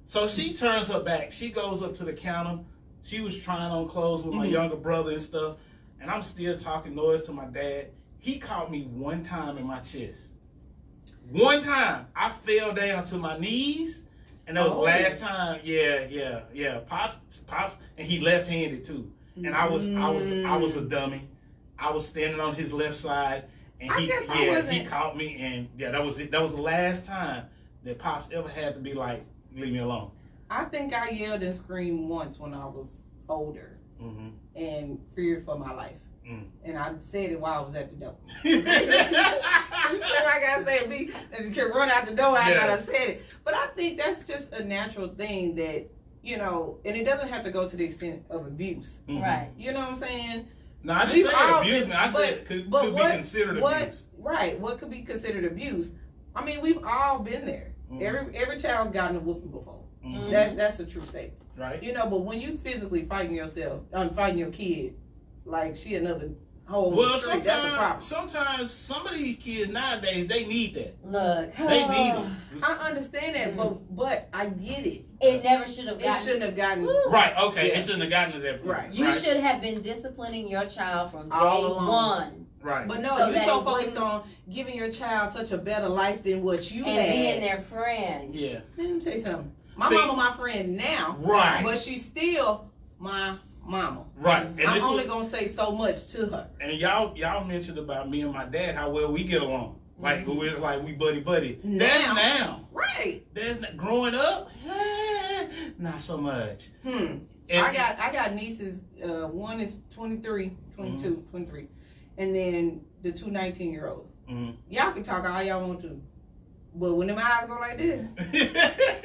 So she turns her back. She goes up to the counter. She was trying on clothes with my younger brother and stuff. And I'm still talking noise to my dad. He caught me one time in my chest. One time, I fell down to my knees. And that was the last time. Yeah. Pops, and he left-handed too. And I was a dummy. I was standing on his left side, and he caught me, and that was it. That was the last time that Pops ever had to be like, leave me alone. I think I yelled and screamed once when I was older and feared for my life. And I said it while I was at the door. You said I gotta say it, and you can run out the door after I said it. But I think that's just a natural thing that, you know, and it doesn't have to go to the extent of abuse. Right. You know what I'm saying? No, I didn't say abuse. I said it could be considered abuse. Right. What could be considered abuse? I mean, we've all been there. Every child's gotten a whooping before. That's a true statement. Right. You know, but when you physically fighting yourself, fighting your kid, like she another whole street, that's a problem. Sometimes some of these kids nowadays, they need that. Look. They need it. I understand that, but I get it. It never should have It gotten. shouldn't have gotten Right, okay. Yeah. It shouldn't have gotten to that point. Right. You should have been disciplining your child from day All along. one. Right. But no, So you're that so it focused wouldn't- on giving your child such a better life than what you And had. being their friend. Yeah. Let me tell you something. My See- mama my friend now. Right. But she's still my mama. Right. And I'm this only was- gonna say so much to her. And y'all mentioned about me and my dad, how well we get along. Like we're like we buddy. That's now. Right. That's not growing up. Not so much. And I got nieces. One is 23, 22, 23. And then the 2 19-year-olds. Y'all can talk all y'all want to. But when them eyes go like this,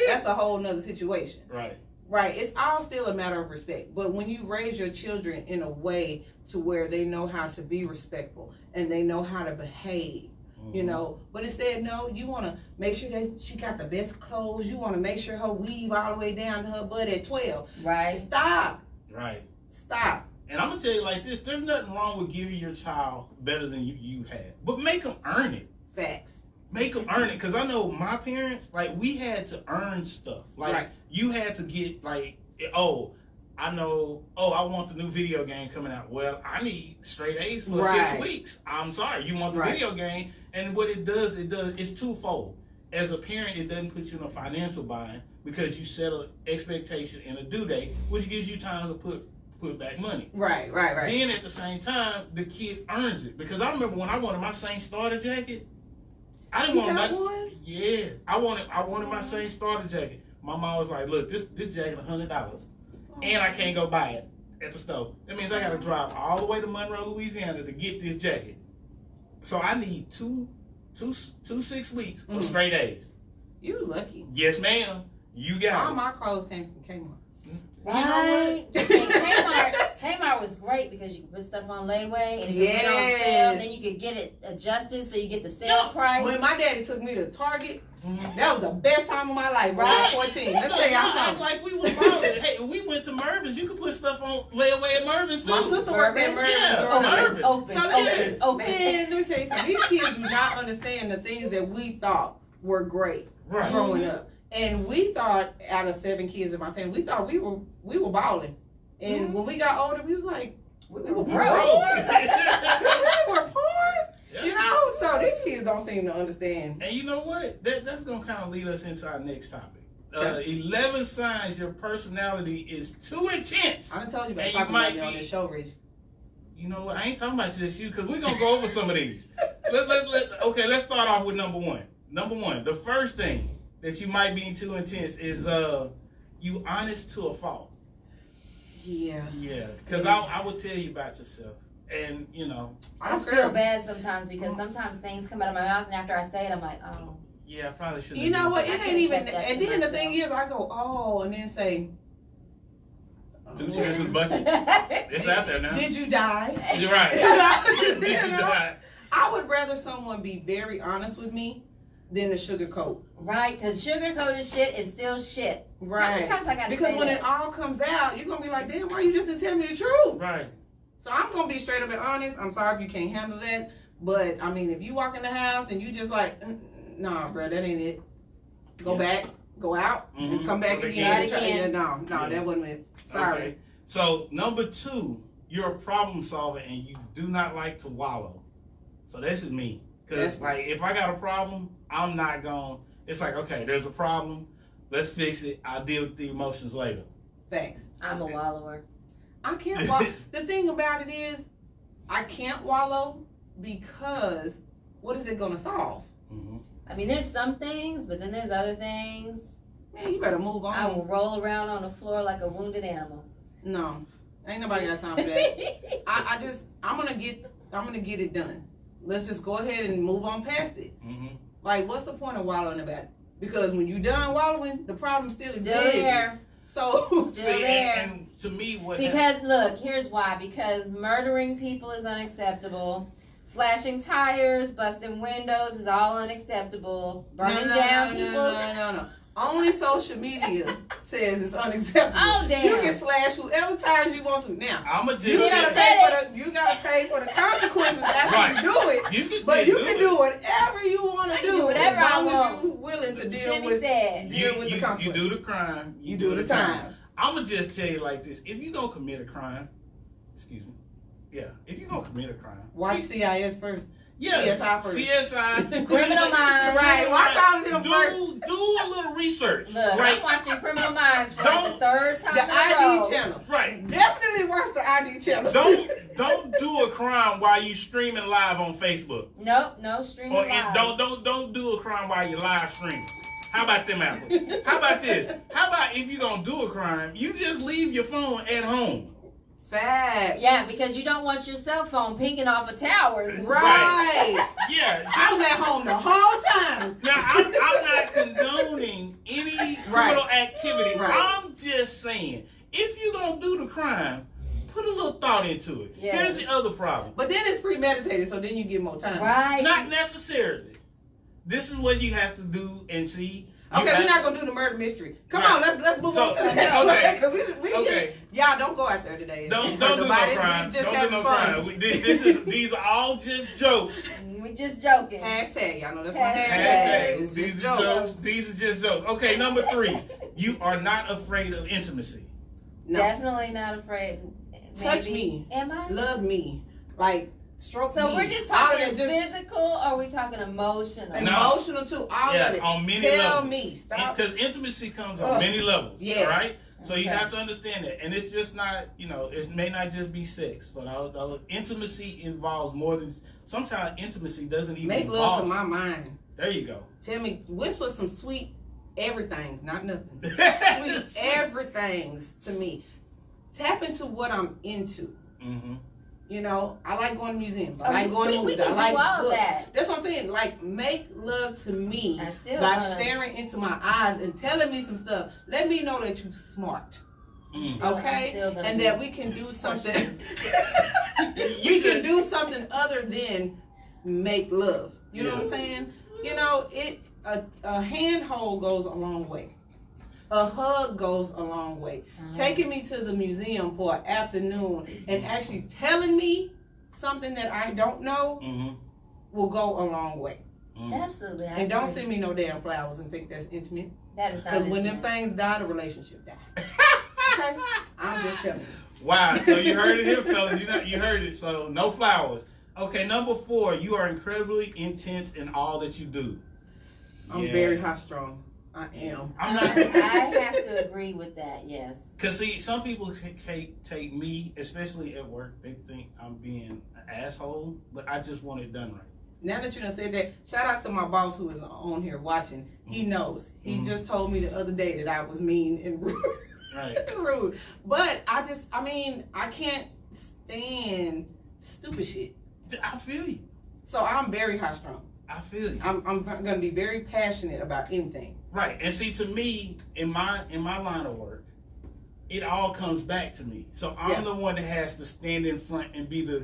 that's a whole nother situation. Right. Right. It's all still a matter of respect. But when you raise your children in a way to where they know how to be respectful and they know how to behave, you know, but instead, no, you want to make sure that she got the best clothes. You want to make sure her weave all the way down to her butt at 12. Right. Stop. Right. Stop. And I'm gonna tell you like this: there's nothing wrong with giving your child better than you had, but make them earn it. Facts. Make them earn it, because I know my parents, like, we had to earn stuff. Like, Right. you had to get, like, I want the new video game coming out. Well, I need straight A's for 6 weeks. I'm sorry, you want the video game. And what it does, it's twofold. As a parent, it doesn't put you in a financial bind because you set an expectation and a due date, which gives you time to put back money. Right. Then at the same time, the kid earns it. Because I remember when I wanted my Saint starter jacket, I didn't want nothing. One? Yeah, I wanted my same starter jacket. My mom was like, "Look, this jacket $100, and I can't go buy it at the store. That means I got to drive all the way to Monroe, Louisiana, to get this jacket. So I need two 6 weeks of straight A's. You lucky. Yes, ma'am. You got All it. my clothes came from Kmart. Right. And Kmart was great because you could put stuff on layaway and if it went on sale, then you could get it adjusted so you get the sale price. When my daddy took me to Target, that was the best time of my life, right? 14. Let me tell y'all something. Like we was balling. Hey, we went to Mervin's. You could put stuff on layaway at Mervin's too. My sister worked at Mervin's. Yeah, Open. Man, let me tell you something. These kids do not understand the things that we thought were great growing up. And we thought, out of 7 kids in my family, we thought we were balling. And when we got older, we was like, we were broke. We were poor. Yeah. You know, so these kids don't seem to understand. And you know what? That's gonna kind of lead us into our next topic. Okay. 11 signs your personality is too intense. I done told you about And you talking might about me on be- this show, Rich. You know what? I ain't talking about just you because we're going to go over some of these. Okay, let's start off with number one. Number one, the first thing that you might be too intense is you honest to a fault. Yeah. Yeah, because I would tell you about yourself. And, you know. I feel bad sometimes because sometimes things come out of my mouth and after I say it, I'm like, oh. Yeah, I probably shouldn't. You know what? I It could've ain't even. kept that And to then the myself. thing is, I go, oh, and then say, Two chairs in the bucket. It's out there now. Did you die? You're right. You Did you know? die? I would rather someone be very honest with me than to sugarcoat. Right, because sugar-coated shit is still shit. How many times I gotta Because say when that? it all comes out, you're gonna be like, damn, why you just didn't tell me the truth? Right. So I'm gonna be straight up and honest. I'm sorry if you can't handle that, but I mean, if you walk in the house and you just like, nah, bro, that ain't it. Go Yeah. back, go out, and Mhm. come back Go again. back and try- again. yeah, no, Yeah. that wasn't it. Sorry. Okay. So number two, you're a problem solver and you do not like to wallow. So this is me. Because That's- like if I got a problem, I'm not going. It's like, okay, there's a problem. Let's fix it. I'll deal with the emotions later. Facts. I'm a wallower. I can't wallow. The thing about it is, I can't wallow because what is it gonna solve? Mm-hmm. I mean, there's some things, but then there's other things. Man, you better move I will on. roll around on the floor like a wounded animal. No, ain't nobody got time for that. I'm gonna get it done. Let's just go ahead and move on past it. Mm-hmm. Like, what's the point of wallowing about it? Because when you're done wallowing, the problem still exists. Still there. So, Still there. And to me, what Because look, here's why. Because murdering people is unacceptable. Slashing tires, busting windows is all unacceptable. Burning down people's. no. Only social media says it's unacceptable. Oh, damn. You can slash whoever tires you want to. Now, I'm gonna just you gotta said pay for the consequences after Right. you do it. You can But still you can do whatever you want I to can do do, whatever as I long want. as you're willing to deal Jimmy with said. deal with the you consequences. do the crime. You do the time. I'm gonna just tell you like this: if you gonna commit a crime, excuse me, yeah, if you gonna commit a crime, Watch CIS first. yeah, CSI first. CSI, Criminal Minds. Right, watch all of them first. Do a little research, Look, right? I'm watching Criminal Minds for Don't- like the third time The in a row. ID channel. Right. Definitely watch the ID channel. Don't do a crime while you streaming live on Facebook. Nope, no streaming Or live. don't do a crime while you live streaming. How about them apples? How about this? How about if you're gonna do a crime, you just leave your phone at home. Facts. Yeah, because you don't want your cell phone pinging off of towers. and Right. Yeah. I was at home the whole time. Now I'm not condoning any criminal activity. Right. I'm just saying, if you're gonna do the crime, put a little thought into it. Yes. Here's the other problem. But then it's premeditated, so then you get more time. Right. Not necessarily. This is what you have to do and see. You Okay, have we're not to- gonna do the murder mystery. Come Right. on, let's move So, on to the next one. okay. 'Cause we Okay. y'all don't go out there today. Don't and do hurt no nobody. crime. We just Don't do having no fun. crime. These are all just jokes. We just joking. Hashtag, y'all know that's my Hashtag. hashtag. It's These just are jokes. jokes. These are just jokes. Okay, number 3. You are not afraid of intimacy. No. Definitely not afraid. Touch Maybe. me. Am I? Love me. Like, stroke So me. we're just All talking of that, physical, or are we talking emotional? No. emotional too. All Yeah, of it. on many Tell levels. me. Stop. Because intimacy comes on Ugh. many levels. Yes. All right? So you Okay. have to understand that. And it's just not, it may not just be sex, but intimacy involves more than, sometimes intimacy doesn't even Make involve. love to my mind. There you go. Tell me, whisper some sweet everything's, not nothing. Sweet everything's to me. Tap into what I'm into. Mm-hmm. You know, I like going to museums. I Oh, like going to we movies. can I like do all books. that. That's what I'm saying. Like, make love to me I still by wanna- staring into my eyes and telling me some stuff. Let me know that you smart. Mm. I'm Okay? still gonna And be- that we can do something. We can do something other than make love. You know what I'm saying? You know, a handhold goes a long way. A hug goes a long way. Taking me to the museum for an afternoon and actually telling me something that I don't know Mm-hmm. will go a long way. Absolutely. I And don't agree. send me no damn flowers and think that's intimate. That is not Because when them intimate. things die, the relationship die. Okay? I'm just telling you. Wow, so you heard it here, fellas. You heard it. So no flowers. Okay, number 4, you are incredibly intense in all that you do. I'm Yeah. very high strung. I am. I'm not. I have to agree with that. Yes. Cause see, some people take me, especially at work, they think I'm being an asshole, but I just want it done right. Now that you done said that, shout out to my boss who is on here watching. He knows. He just told me the other day that I was mean and rude. Right. Rude. But I can't stand stupid shit. I feel you. So I'm very high strung. I feel you. I'm gonna be very passionate about anything. Right. And see, to me, in my line of work, it all comes back to me. So I'm the one that has to stand in front and be the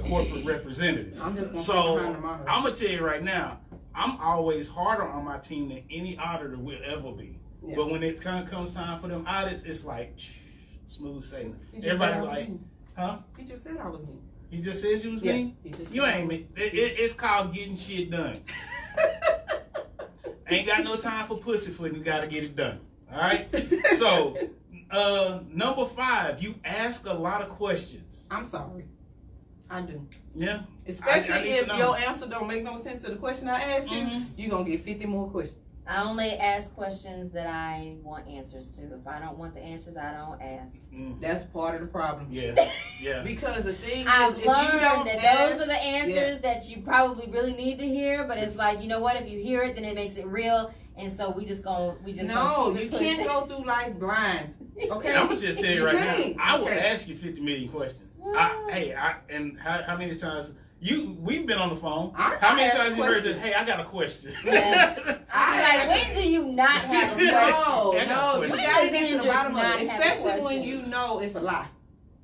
corporate representative. I'm just gonna So sit behind the monitor. I'm gonna tell you right now, I'm always harder on my team than any auditor will ever be. Yeah. But when it comes time for them audits, it's like smooth sailing. He just said I Everybody was like, mean. huh? He just said I was mean. He just says you was Yeah, mean? he just You said I ain't was mean. It's called getting shit done. Ain't got no time for pussyfooting. You gotta get it done. All right. So, number 5, you ask a lot of questions. I'm sorry. I do. Yeah. Especially I need if to know. your answer don't make no sense to the question I asked you, Mhm. you're gonna get 50 more questions. I only ask questions that I want answers to. If I don't want the answers, I don't ask. That's part of the problem. Yeah. Yeah. Because the thing I've is, if you learned don't that ask, those are the answers that you probably really need to hear. But it's like, you know what? If you hear it, then it makes it real. And so we just no, gonna you keep it pushing. can't go through life blind. Okay, I'm gonna just tell you You right can't. now. I will Okay. ask you 50 million questions. What? And how many times we've been on the phone? I How many ask times you heard this? questions. Hey, I got a question. Yeah. I Like, when do you not have a question? No, I got a no, you question. gotta get to the When bottom does of it, Andrew not have a especially when question? you know it's a lie.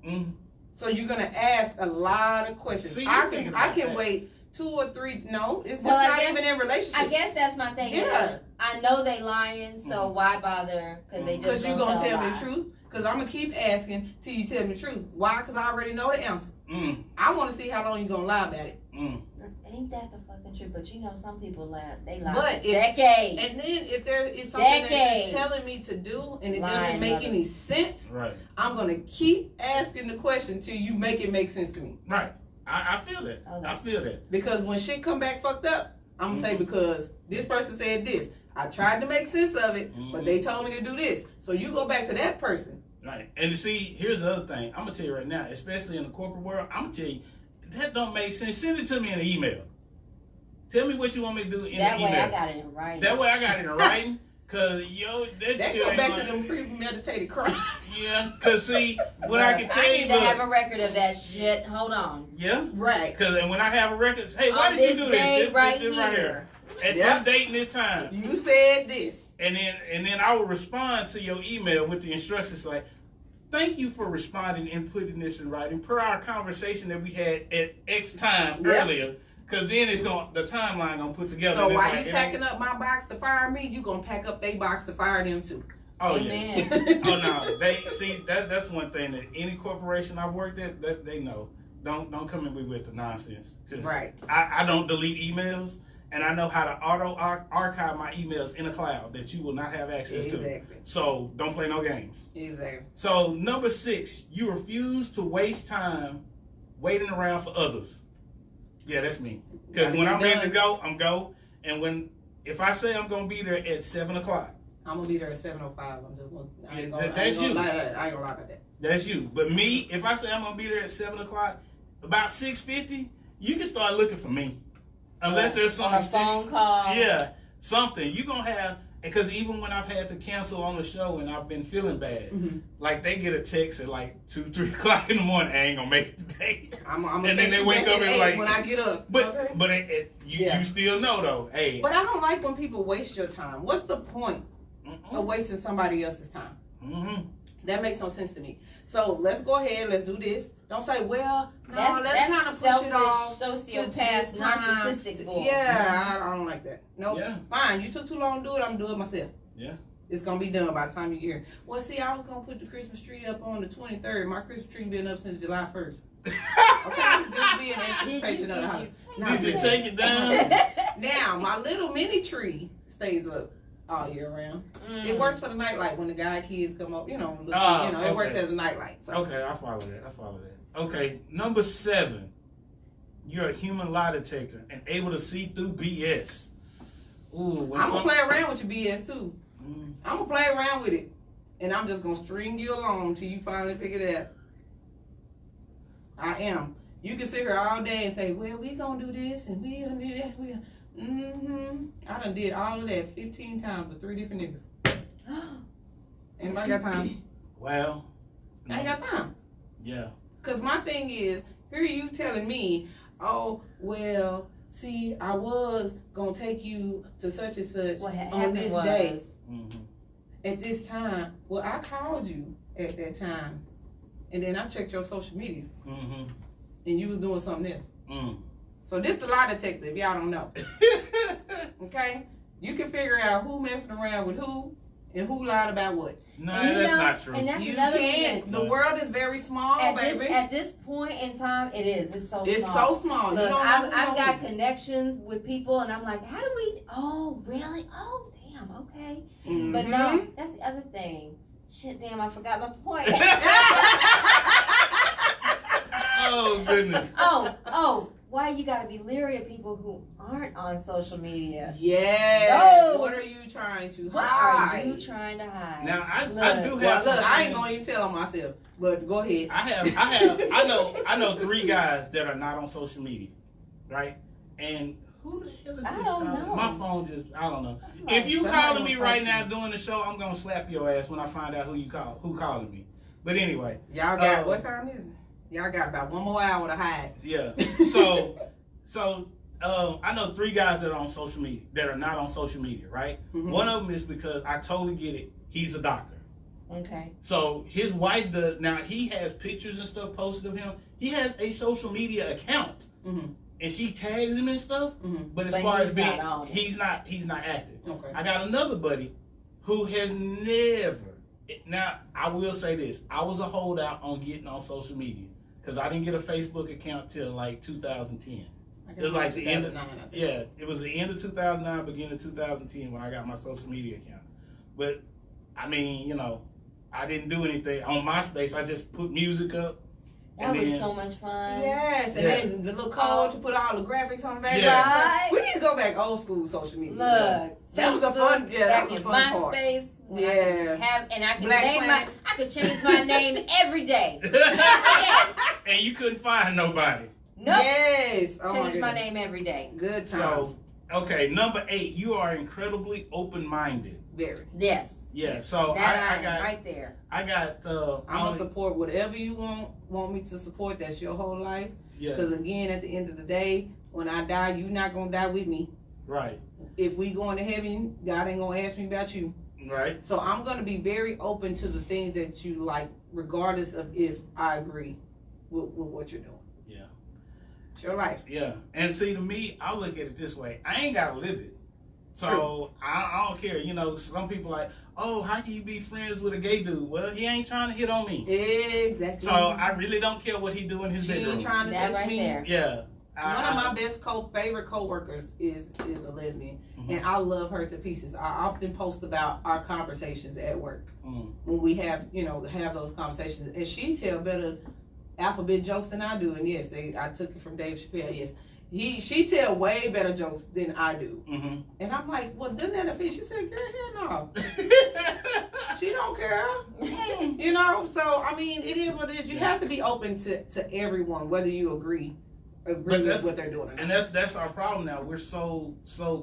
Mhm. So you're gonna ask a lot of questions. See, I you thinking can about that. wait 2 or 3. No, it's just Well, I not guess- even in relationship. I guess that's my thing. Yeah. Is I know they lying, so why bother? Because they just Because you're don't gonna tell me lie. the truth. Because I'm gonna keep asking till you tell me the truth. Why? Because I already know the answer. Mm, I want to see how long you're gonna lie about it. mm. Ain't that the fucking truth? But you know, some people lie. They lie But for if- decades. And then if there is something that Decades. you're telling me to do and it Lying, doesn't make mother. any sense, Right. I'm gonna keep asking the question till you make it make sense to me. Right. I feel that. Oh, I that's- feel that. Because when shit come back fucked up, I'm gonna say Mhm. because this person said this. I tried to make sense of it, but Mhm. they told me to do this. So you go back to that person. Right. And to see, here's the other thing. I'm gonna tell you right now, especially in the corporate world, I'm gonna tell you that don't make sense. Send it to me in an email. Tell me what you want me to do in that the way, email. I got it in writing. That way I got it in writing. Cause that That shit go ain't back gonna- to them premeditated crimes. Yeah. Cause see, what I can Look, tell I you, need to look, have a record of that shit. Hold on. yeah. Right. Cause and when I have a record, hey, why On did you this do day this? right This here. At Yeah. this date and this time. You said this. And then I will respond to your email with the instructions like, thank you for responding and putting this in writing per our conversation that we had at X time Yep. earlier. Cause then it's the timeline gonna put together. So and it's while like, you it packing ain't- up my box to fire me, you gonna pack up their box to fire them too. Oh Amen. yeah. Oh no. They see that's one thing that any corporation I've worked at that they know. Don't come in with the nonsense. 'Cause Right. I don't delete emails. And I know how to auto archive my emails in a cloud that you will not have access to. Exactly. So don't play no games. Exactly. So number 6, you refuse to waste time waiting around for others. Yeah, that's me. Because Gotta when get I'm ready to done. go, I'm go. And if I say I'm gonna be there at 7:00, I'm gonna be there at 7:05. I'm just gonna. I ain't Yeah, gonna, I that's ain't gonna you. lie to that. I ain't gonna lie about that. that's you. But me, if I say I'm gonna be there at 7:00, about 6:50, you can start looking for me. Unless there's on a something. phone call. Yeah, something you gonna have. Because even when I've had to cancel on the show and I've been feeling bad, Mm-hmm. like they get a text at like 2-3 o'clock in the morning. I ain't gonna make it today. I'm gonna And then text they you wake back up at and 8 like- when I get up. But okay? but Yeah. you still know though. Hey, But I don't like when people waste your time. What's the point of wasting somebody else's time? mm-hmm. That makes no sense to me. So let's go ahead. Let's do this. Don't say, well, no, That's let's kind of push selfish, it off. to sociopath, this time. narcissistic bull. Yeah, I don't like that. Nope. Yeah. Fine. You took too long to do it. I'm gonna do it myself. Yeah. It's gonna be done by the time you get here. Well, see, I was gonna put the Christmas tree up on the 23rd. My Christmas tree been up since July 1st. Okay, just be in anticipation of the holiday. Did you take it down? Now, my little mini tree stays up all year round. It works for the nightlight when the guy kids come up. You know, look, it works okay. as a nightlight. So. Okay, I follow that. Okay, number 7, you're a human lie detector and able to see through BS. Ooh, when I'm gonna some- play around with your BS too. Mm. I'm gonna play around with it, and I'm just gonna string you along until you finally figure it out. I am. You can sit here all day and say, "Well, we gonna do this and we gonna do that." I done did all of that 15 times with 3 different niggas. Anybody got time? Well, I ain't got time. yeah. Cause my thing is, here you telling me, "Oh, well, see, I was gonna take you to such and such What on happened this was, day Mm-hmm. at this time." Well, I called you at that time, and then I checked your social media, Mm-hmm. and you was doing something else. Mm. So this the lie detective. Y'all don't know, okay? You can figure out who messing around with who and who lied about what. No, And you that's know- not true. and that's You another can't. thing. The world is very small, baby. At this point in time, it is. It's so It's small. so small. Look, you don't know I've who got knows. connections with people, and I'm like, how do we? Oh, really? Oh, damn. Okay. Mhm. But no, that's the other thing. Shit, damn, I forgot my point. Oh goodness. oh, why you gotta be leery of people who aren't on social media? Yeah. No. What are you trying to What hide? are you trying to hide? Now I Look. do Well, have. look, some I ain't friends- gonna even tell on myself, but go ahead. I know 3 guys that are not on social media, right? And who the hell is I this don't calling? know. My phone just, I don't know. Like, If you somebody calling me gonna right talk now to doing the show, I'm gonna slap your ass when I find out who calling me. But anyway, Y'all got Oh. what time is it? Y'all got about 1 more hour to hide. yeah. So I know 3 guys that are on social media that are not on social media, right? Mhm. One of them is because I totally get it. He's a doctor. Okay. So his wife does now. He has pictures and stuff posted of him. He has a social media account, Mm-hmm. and she tags him and stuff. Mm-hmm. But as But far he's as being, not on it. he's not active. Okay. I got another buddy who has never. Now I will say this: I was a holdout on getting on social media because I didn't get a Facebook account till like 2010. It was like the end of 2009, I think. yeah, it was the end of 2009, beginning of 2010 when I got my social media account. But I mean, you know, I didn't do anything on MySpace. I just put music up. That and was then, so much fun. Yes, and Yeah. then the little code to put all the graphics on the back. Yeah. Right. We need to go back old school social media. Look, That was a fun- yeah, that back was a in fun part. MySpace. when I Yeah. could have, and I could Black name Planet. I could change my name every day. Every day. and you couldn't find nobody. Nope. Yes. Oh Change my goodness. name every day. Good So, times. okay, number 8, you are incredibly open-minded. Very. Yes. Yeah, so That I got right there. I'm I'm gonna support whatever you want me to support. That's your whole life. yeah, Because again, at the end of the day, when I die, you're not gonna die with me. right, If we going to heaven, God ain't gonna ask me about you. right. So I'm gonna be very open to the things that you like, regardless of if I agree with what you're doing. Yeah. It's your life. Yeah, and see, to me, I look at it this way: I ain't gotta live it, so I don't care. You know, some people like, oh, how can you be friends with a gay dude? Well, he ain't trying to hit on me, Exactly. so I really don't care what he do in his she bedroom. ain't trying to That touch right me. there. Yeah, One of my best favorite coworkers is a lesbian, Mhm. and I love her to pieces. I often post about our conversations at work Mm. when we have those conversations, and she tell better alphabet jokes than I do. And yes, I took it from Dave Chappelle. Yes, she tell way better jokes than I do, Mm-hmm. and I'm like, well, doesn't that offend? She said, girl, hell no. She don't care. You know, so I mean, it is what it is. You have to be open to everyone, whether you agree But with that's- what they're doing or not. And that's our problem now. We're so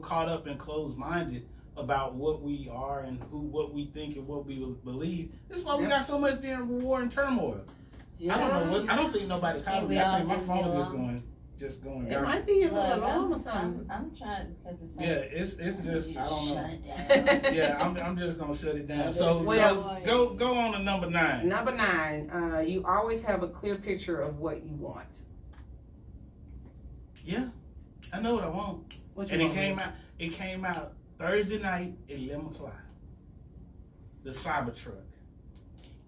caught up and closed-minded about what we are and what we think and what we believe. This is why we Yep. got so much damn war and turmoil. I don't know what. I don't think nobody called we me. I all think my just phone get just going It dark. might be a Look, little alarm or something. I'm trying because it's like, Yeah, it's just I don't know. Shut it down. Yeah, I'm just gonna shut it down. So Well- go on to number 9. Number 9, you always have a clear picture of what you want. Yeah, I know what I want. What you And want, it came out Thursday night at 11 o'clock. The Cybertruck.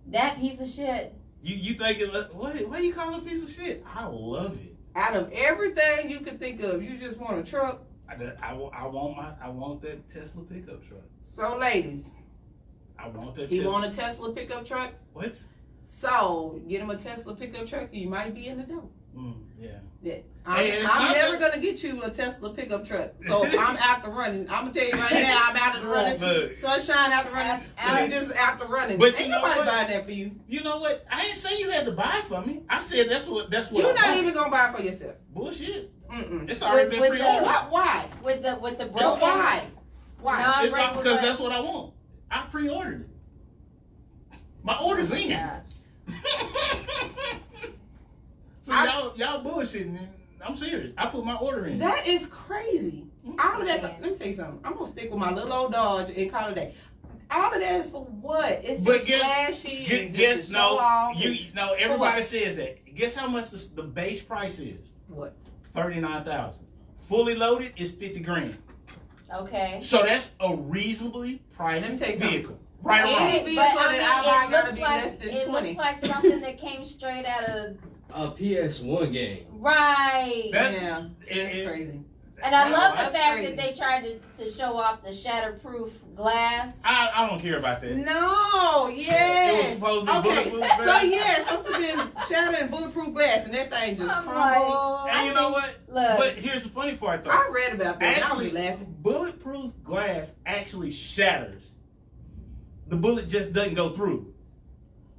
That piece of shit. You think it? Why you call it a piece of shit? I love it. Out of everything you could think of, you just want a truck. I want that Tesla pickup truck. So, ladies, I want that. he Tesla. want a Tesla pickup truck. What? So, get him a Tesla pickup truck. You might be in the dough. Yeah. Yeah. Hey, it's I'm not never that- gonna get you a Tesla pickup truck. So I'm after running. I'm gonna tell you right now, I'm after running. Look. Sunshine after running. We just after running. But you Ain't know nobody what? buying that for you. You know what? I didn't say you had to buy it for me. I said that's what You're I not want. even gonna buy it for yourself. Bullshit. Mm-mm. It's already been With the- pre-ordered. Why? With the Well, broken. why? Why? No. It's all Right, because right. that's what I want. I pre-ordered it. My order's in. Gosh. So y'all bullshitting. I'm serious. I put my order in. That is crazy. All of that. Let me tell you something. I'm gonna stick with my little old Dodge and call it a day. All of that is for what? It's But just guess- flashy. and just Guess to show off. everybody says that. Guess how much the base price is? What? $39,000. Fully loaded is $50,000. Okay. So that's a reasonably priced Let me tell you something. vehicle. Right or Any wrong? vehicle that I buy gotta be like, less than it 20. looks like something that came straight out of A PS1 game. right. That- Yeah, that's it- crazy. And I No, love the that's fact crazy. that they tried to show off the shatterproof glass. I don't care about that. No, It was yes. supposed to be Okay, bulletproof so glass. yeah, it's supposed to be shattered in bulletproof glass, and that thing just I'm crumbled. And you know what? Look, But here's the funny part though. I read about that. And I Actually, was laughing. bulletproof glass actually shatters. The bullet just doesn't go through.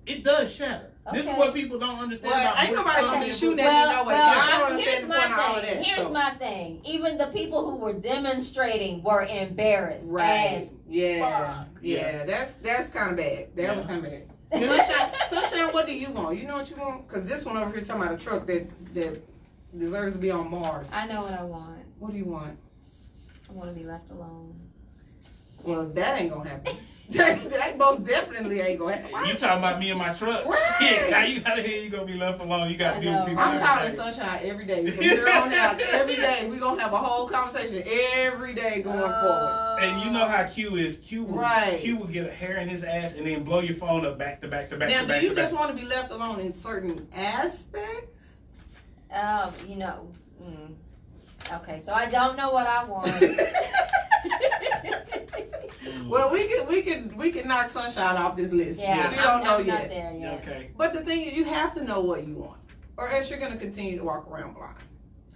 It does shatter. This is Okay. what people don't understand Well, about ain't nobody gonna be bulletproof- shooting at me no way. So I don't here's understand the my point of all of thing. that. Here's so. my thing. Even the people who were demonstrating were embarrassed. Right. As Yeah. fuck. Yeah. That's kind of bad. That Yeah. was kind of bad. Sunshine, what do you want? You know what you want? Because this one over here talking about a truck that deserves to be on Mars. I know what I want. What do you want? I want to be left alone. Well, that ain't gonna happen. that most definitely ain't gonna happen. You talking about me and my truck? Right. Shit, now you gotta hear you gonna be left alone. You gotta I deal know, with people. I'm every calling day. Sunshine every day. From here on out, every day we gonna have a whole conversation every day going forward. And you know how Q is. Q will, Right. Q will get a hair in his ass and then blow your phone up back to back to back Now, to do back you to just back. want to be left alone in certain aspects? You know. Okay, so I don't know what I want. Well, we can knock Sunshine off this list. Yeah, She don't know I'm not yet. there yet. Okay. But the thing is, you have to know what you want, or else you're gonna continue to walk around blind.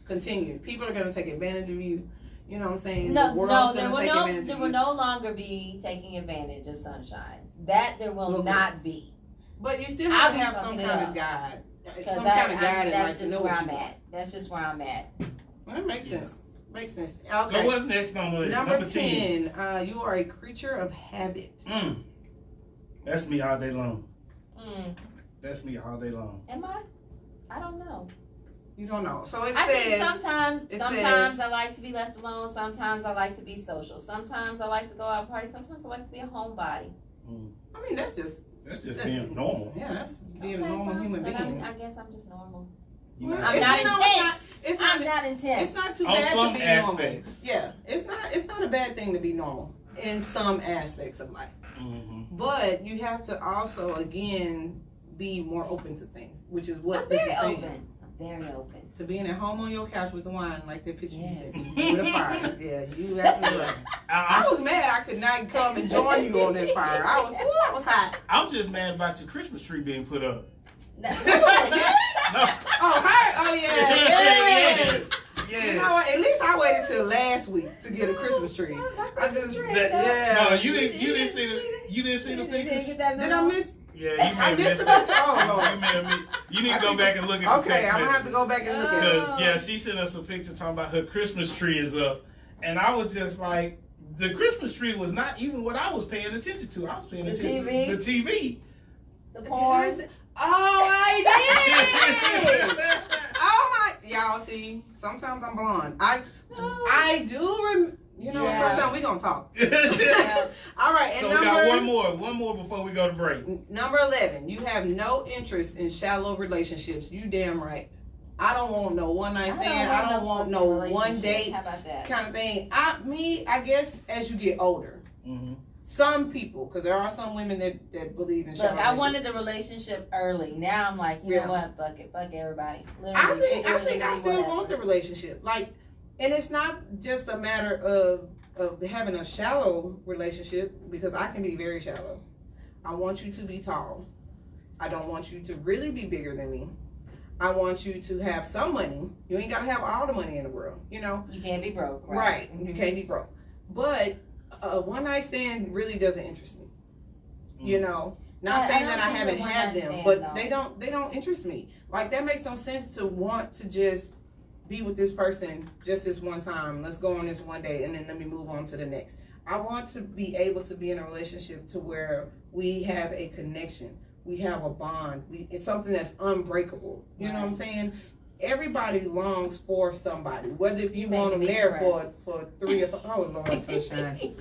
Continue. People are gonna take advantage of you. You know what I'm saying? No, the world's no, there gonna will take no, advantage there of will you. no longer be taking advantage of Sunshine. That there will Okay. not be. But you still I'll have to be have some fucking it kind of up. guide. Because Some kind of guide that's like to just know where what I'm you want. at. That's just where I'm at. Well, that makes sense. Makes sense. So Okay. what's next on the list? Number 10. You are a creature of habit. That's me all day long. Mm. That's me all day long. Am I? I don't know. You don't know. So it I think says. sometimes it sometimes says- I like to be left alone. Sometimes I like to be social. Sometimes I like to go out and party. Sometimes I like to be a homebody. I mean, that's just. That's just That's- being normal. Yeah, that's being Okay, a normal well, human then being. I guess I'm just normal. You know, I'm It's- not you know, intense. It's not. I'm not intense. It's not too on bad some to be normal. aspects. Yeah, it's not a bad thing to be normal in some aspects of life. But you have to also again be more open to things, which is what I'm this very is saying. open. I'm very open. To being at home on your couch with the wine, like that picture Yes. you sent with a fire. Yeah, you absolutely right. I I, was mad I could not come and join you on that fire. I was hot. I'm just mad about your Christmas tree being put up. No. Oh, her? Oh yeah, yes. Yeah. You know what? At least I waited till last week to get a Christmas tree. I just yeah. No, you didn't see the pictures. Did I miss? Yeah, you may I have missed missed about that. you. Oh, Lord. You may have missed. You need to go back and look at the Okay, text I'm gonna have message. to go back and look at it. Because, yeah, she sent us a picture talking about her Christmas tree is up. And I was just like, the Christmas tree was not even what I was paying attention to. I was paying The attention TV? to the TV. The porn. Oh, I did. Oh my, y'all see. Sometimes I'm blonde. I do. You know, Yeah. Sunshine, we gonna talk. Yeah. All right, and So we got number one more before we go to break. number 11. You have no interest in shallow relationships. You damn right. I don't want no one night stand. I don't want no one date How about that? kind of thing. I guess as you get older, Mm-hmm. some people, because there are some women that believe in shallow Look, I relationships. wanted the relationship early. Now I'm like, you Yeah. know what? Fuck it. Fuck everybody. I Literally, think I figuratively, still whatever. want the relationship. Like, and it's not just a matter of having a shallow relationship, because I can be very shallow. I want you to be tall. I don't want you to really be bigger than me. I want you to have some money. You ain't gotta have all the money in the world, you know. You can't be broke, Right. right? You can't be broke. But a one night stand really doesn't interest me. You know. Not saying that I don't think haven't a had one-night them, stand, but though. they don't interest me. Like that makes no sense to want to just be with this person just this one time. Let's go on this one day and then let me move on to the next. I want to be able to be in a relationship to where we have a connection. We have a bond. It's something that's unbreakable. You know what I'm saying? Everybody longs for somebody. Whether if you want them there for 3 or 4. Oh Lord, sunshine.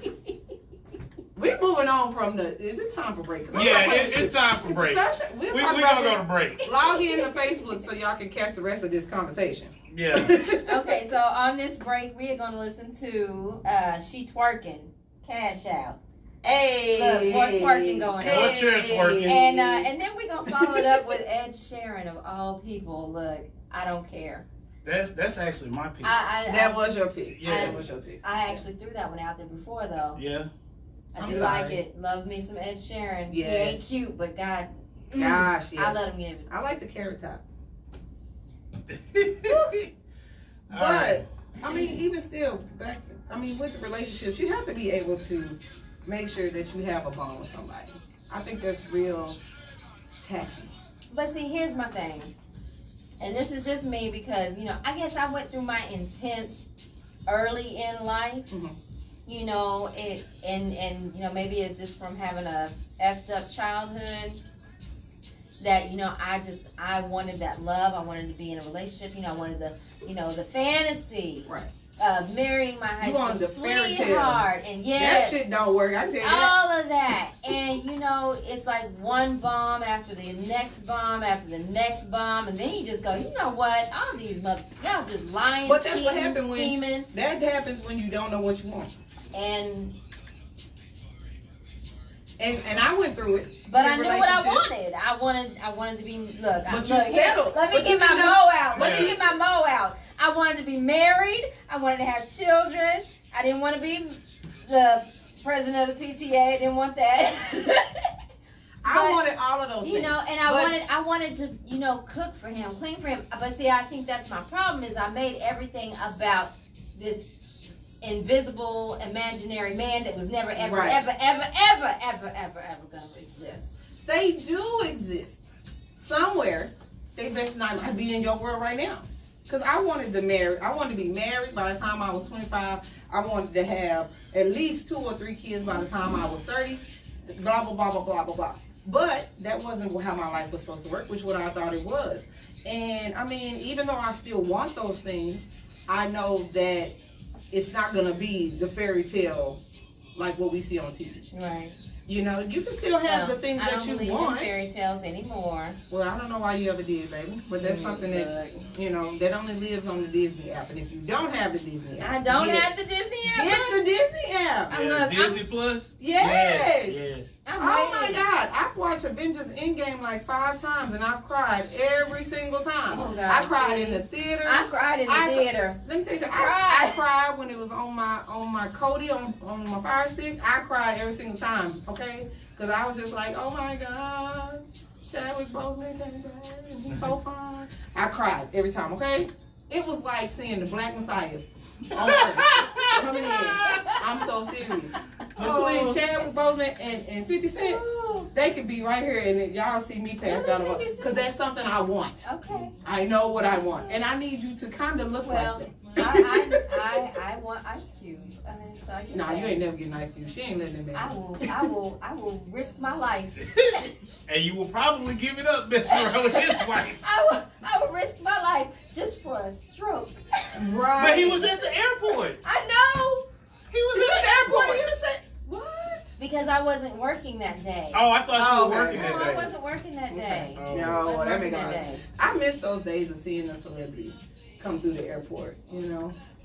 We're moving on from the. Is it time for break? Yeah, it's time for break. We're We're gonna go to break. Log in to Facebook so y'all can catch the rest of this conversation. Yeah. Okay, so on this break, we are going to listen to She Twerking, Cash Out. Hey, Look, more twerking going on. What's your twerking? And then we're going to follow it up with Ed Sheeran of all people. Look, I don't care. That's actually my pick. That was your pick. Yeah. That was your pick. I actually threw that one out there before, though. Yeah. I I'm do sorry. like it. Love me some Ed Sheeran. Yes. He ain't cute, but God. Gosh, yes. I let him give it. I like the carrot top. All But right. I mean, even still, with the relationships, you have to be able to make sure that you have a bond with somebody. I think that's real tacky. But see, here's my thing. And this is just me because, I guess I went through my intense early in life. Mhm. Maybe it's just from having a effed up childhood that, I wanted that love. I wanted to be in a relationship. I wanted the fantasy Right. of marrying my high You wanted school the fairy tale. sweetheart. And That shit don't work. I tell you that. all of that. And it's like one bomb after the next bomb after the next bomb. And then you just go, you know what? All these y'all just lying, But that's what cheating, happened when scheming. that happens when you don't know what you want. And I went through it. but in I knew what I relationships. wanted. I wanted to be look. But look, you here, settled. let me But get you my didn't mow out. Let Yes. me get my mow out. I wanted to be married. I wanted to have children. I didn't want to be the president of the PTA. I didn't want that. I But, wanted all of those things. And I wanted to, cook for him, clean for him. But see, I think that's my problem is I made everything about this invisible, imaginary man that was never, ever, Right. ever, ever, ever, ever, ever, ever gonna exist. They do exist. Somewhere, they best not might be in your world right now. Because I wanted to be married by the time I was 25. I wanted to have at least 2 or 3 kids by the time I was 30. Blah, blah, blah, blah, blah, blah, blah. But that wasn't how my life was supposed to work, which what I thought it was. And I mean, even though I still want those things, I know that it's not going to be the fairy tale like what we see on TV. Right. You can still have the things I that don't you believe want. in fairy tales anymore. Well, I don't know why you ever did, baby. But that's something that, that only lives on the Disney app. And if you don't have the Disney app, I don't get have the Disney app. Get the Disney app. Yeah, Disney Plus? Yes. Yes. I'm Oh my ready. God. I've watched Avengers Endgame like 5 times and I've cried every single time. Oh, God, I cried see? in the theater. I cried in the theater. Let me tell you something. I I cried when it was on my Cody on my Fire Stick. I cried every single time, okay? Because I was just like, oh my God, Chadwick Boseman came back and he's so fine. I cried every time, okay? It was like seeing the Black Messiah on earth coming in. I'm so serious. Between Chadwick Boseman and 50 Cent, they could be right here and then y'all see me pass out of because that's something I want. Okay. I know what I want. And I need you to kind of look Well, like them. I want Ice Cube. So Nah, you ain't never getting Ice Cube. She ain't letting him in. I will risk my life. And you will probably give it up messing around with his wife. I will risk my life just for a stroke. Right. But he was at the airport. I know. He was at the airport. You say what? Because I wasn't working that day. Oh, I thought you were Okay. working No, that I day. wasn't working that day. Oh. No, I wasn't that working makes that sense. day. I miss those days of seeing the celebrities come through the airport.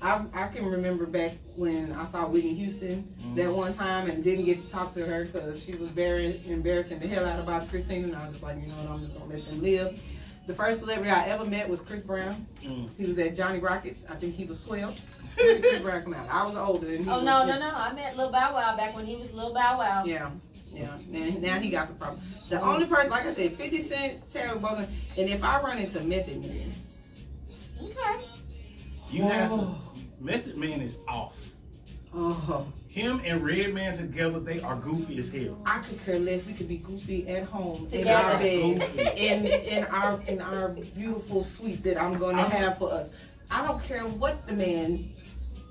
I can remember back when I saw Whitney Houston that one time and didn't get to talk to her because she was very embarrassing the hell out about Christina, and I was just like, I'm just gonna let them live. The first celebrity I ever met was Chris Brown. He was at Johnny Rockets. I think he was 12. When did Chris Brown come out? I was older than he was. Oh no! I met Lil Bow Wow back when he was Lil Bow Wow. Yeah. Yeah, now he got some problems. The only person, like I said, 50 Cent, Chadwick Boseman, and if I run into Method Man, Okay. You have to. Method Man is off. oh, Him and Redman together, they are goofy as hell. I could care less. We could be goofy at home in Together. our bed, Goofy. in our beautiful suite that I'm going to have for us. I don't care what the man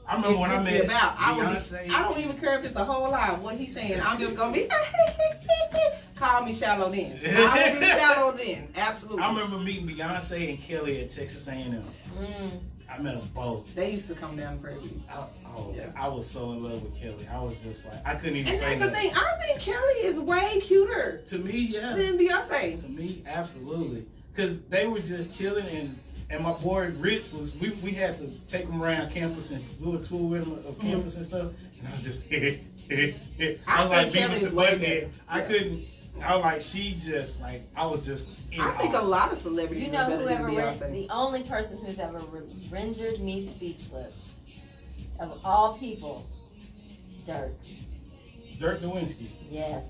I remember when I goofy met about. Beyonce. I don't even care if it's a whole lie. What he's saying, I'm just gonna be. Call me shallow then. I will be shallow then. Absolutely. I remember meeting Beyonce and Kelly at Texas A&M. I met them both. They used to come down crazy. I was so in love with Kelly. I was just like, I couldn't even And say that's the nothing. thing. I think Kelly is way cuter To me, yeah. than Beyonce. To me, absolutely. Because they was just chilling, and my boy Rich was, we had to take him around campus and do a tour with him of campus and stuff. And I was just, I was like, think Kelly Beavis is and way Butthead. better. I Yeah. couldn't, I was like, she just, like, I was just in I think a awe. lot of celebrities You are know better whoever than Beyonce. the only person who's ever rendered me speechless of all people, Dirk. Dirk Nowinski. Yes.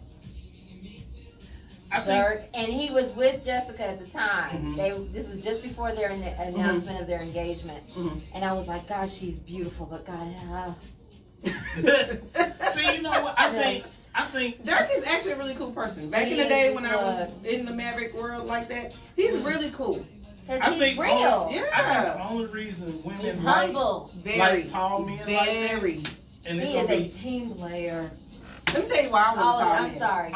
I think, Dirk, and he was with Jessica at the time. Mhm. This was just before their announcement of their engagement, Mhm. and I was like, God, she's beautiful, but God, see, you know what? I think, Dirk is actually a really cool person. Back in the day when I was in the Maverick world like that, he's really cool. because I he's think real. I think Yeah. the only reason women He's like, humble. Very, like tall men like that, very. and it's He gonna is a be, team player. Let me tell you why I want to Oh, tall I'm man. sorry.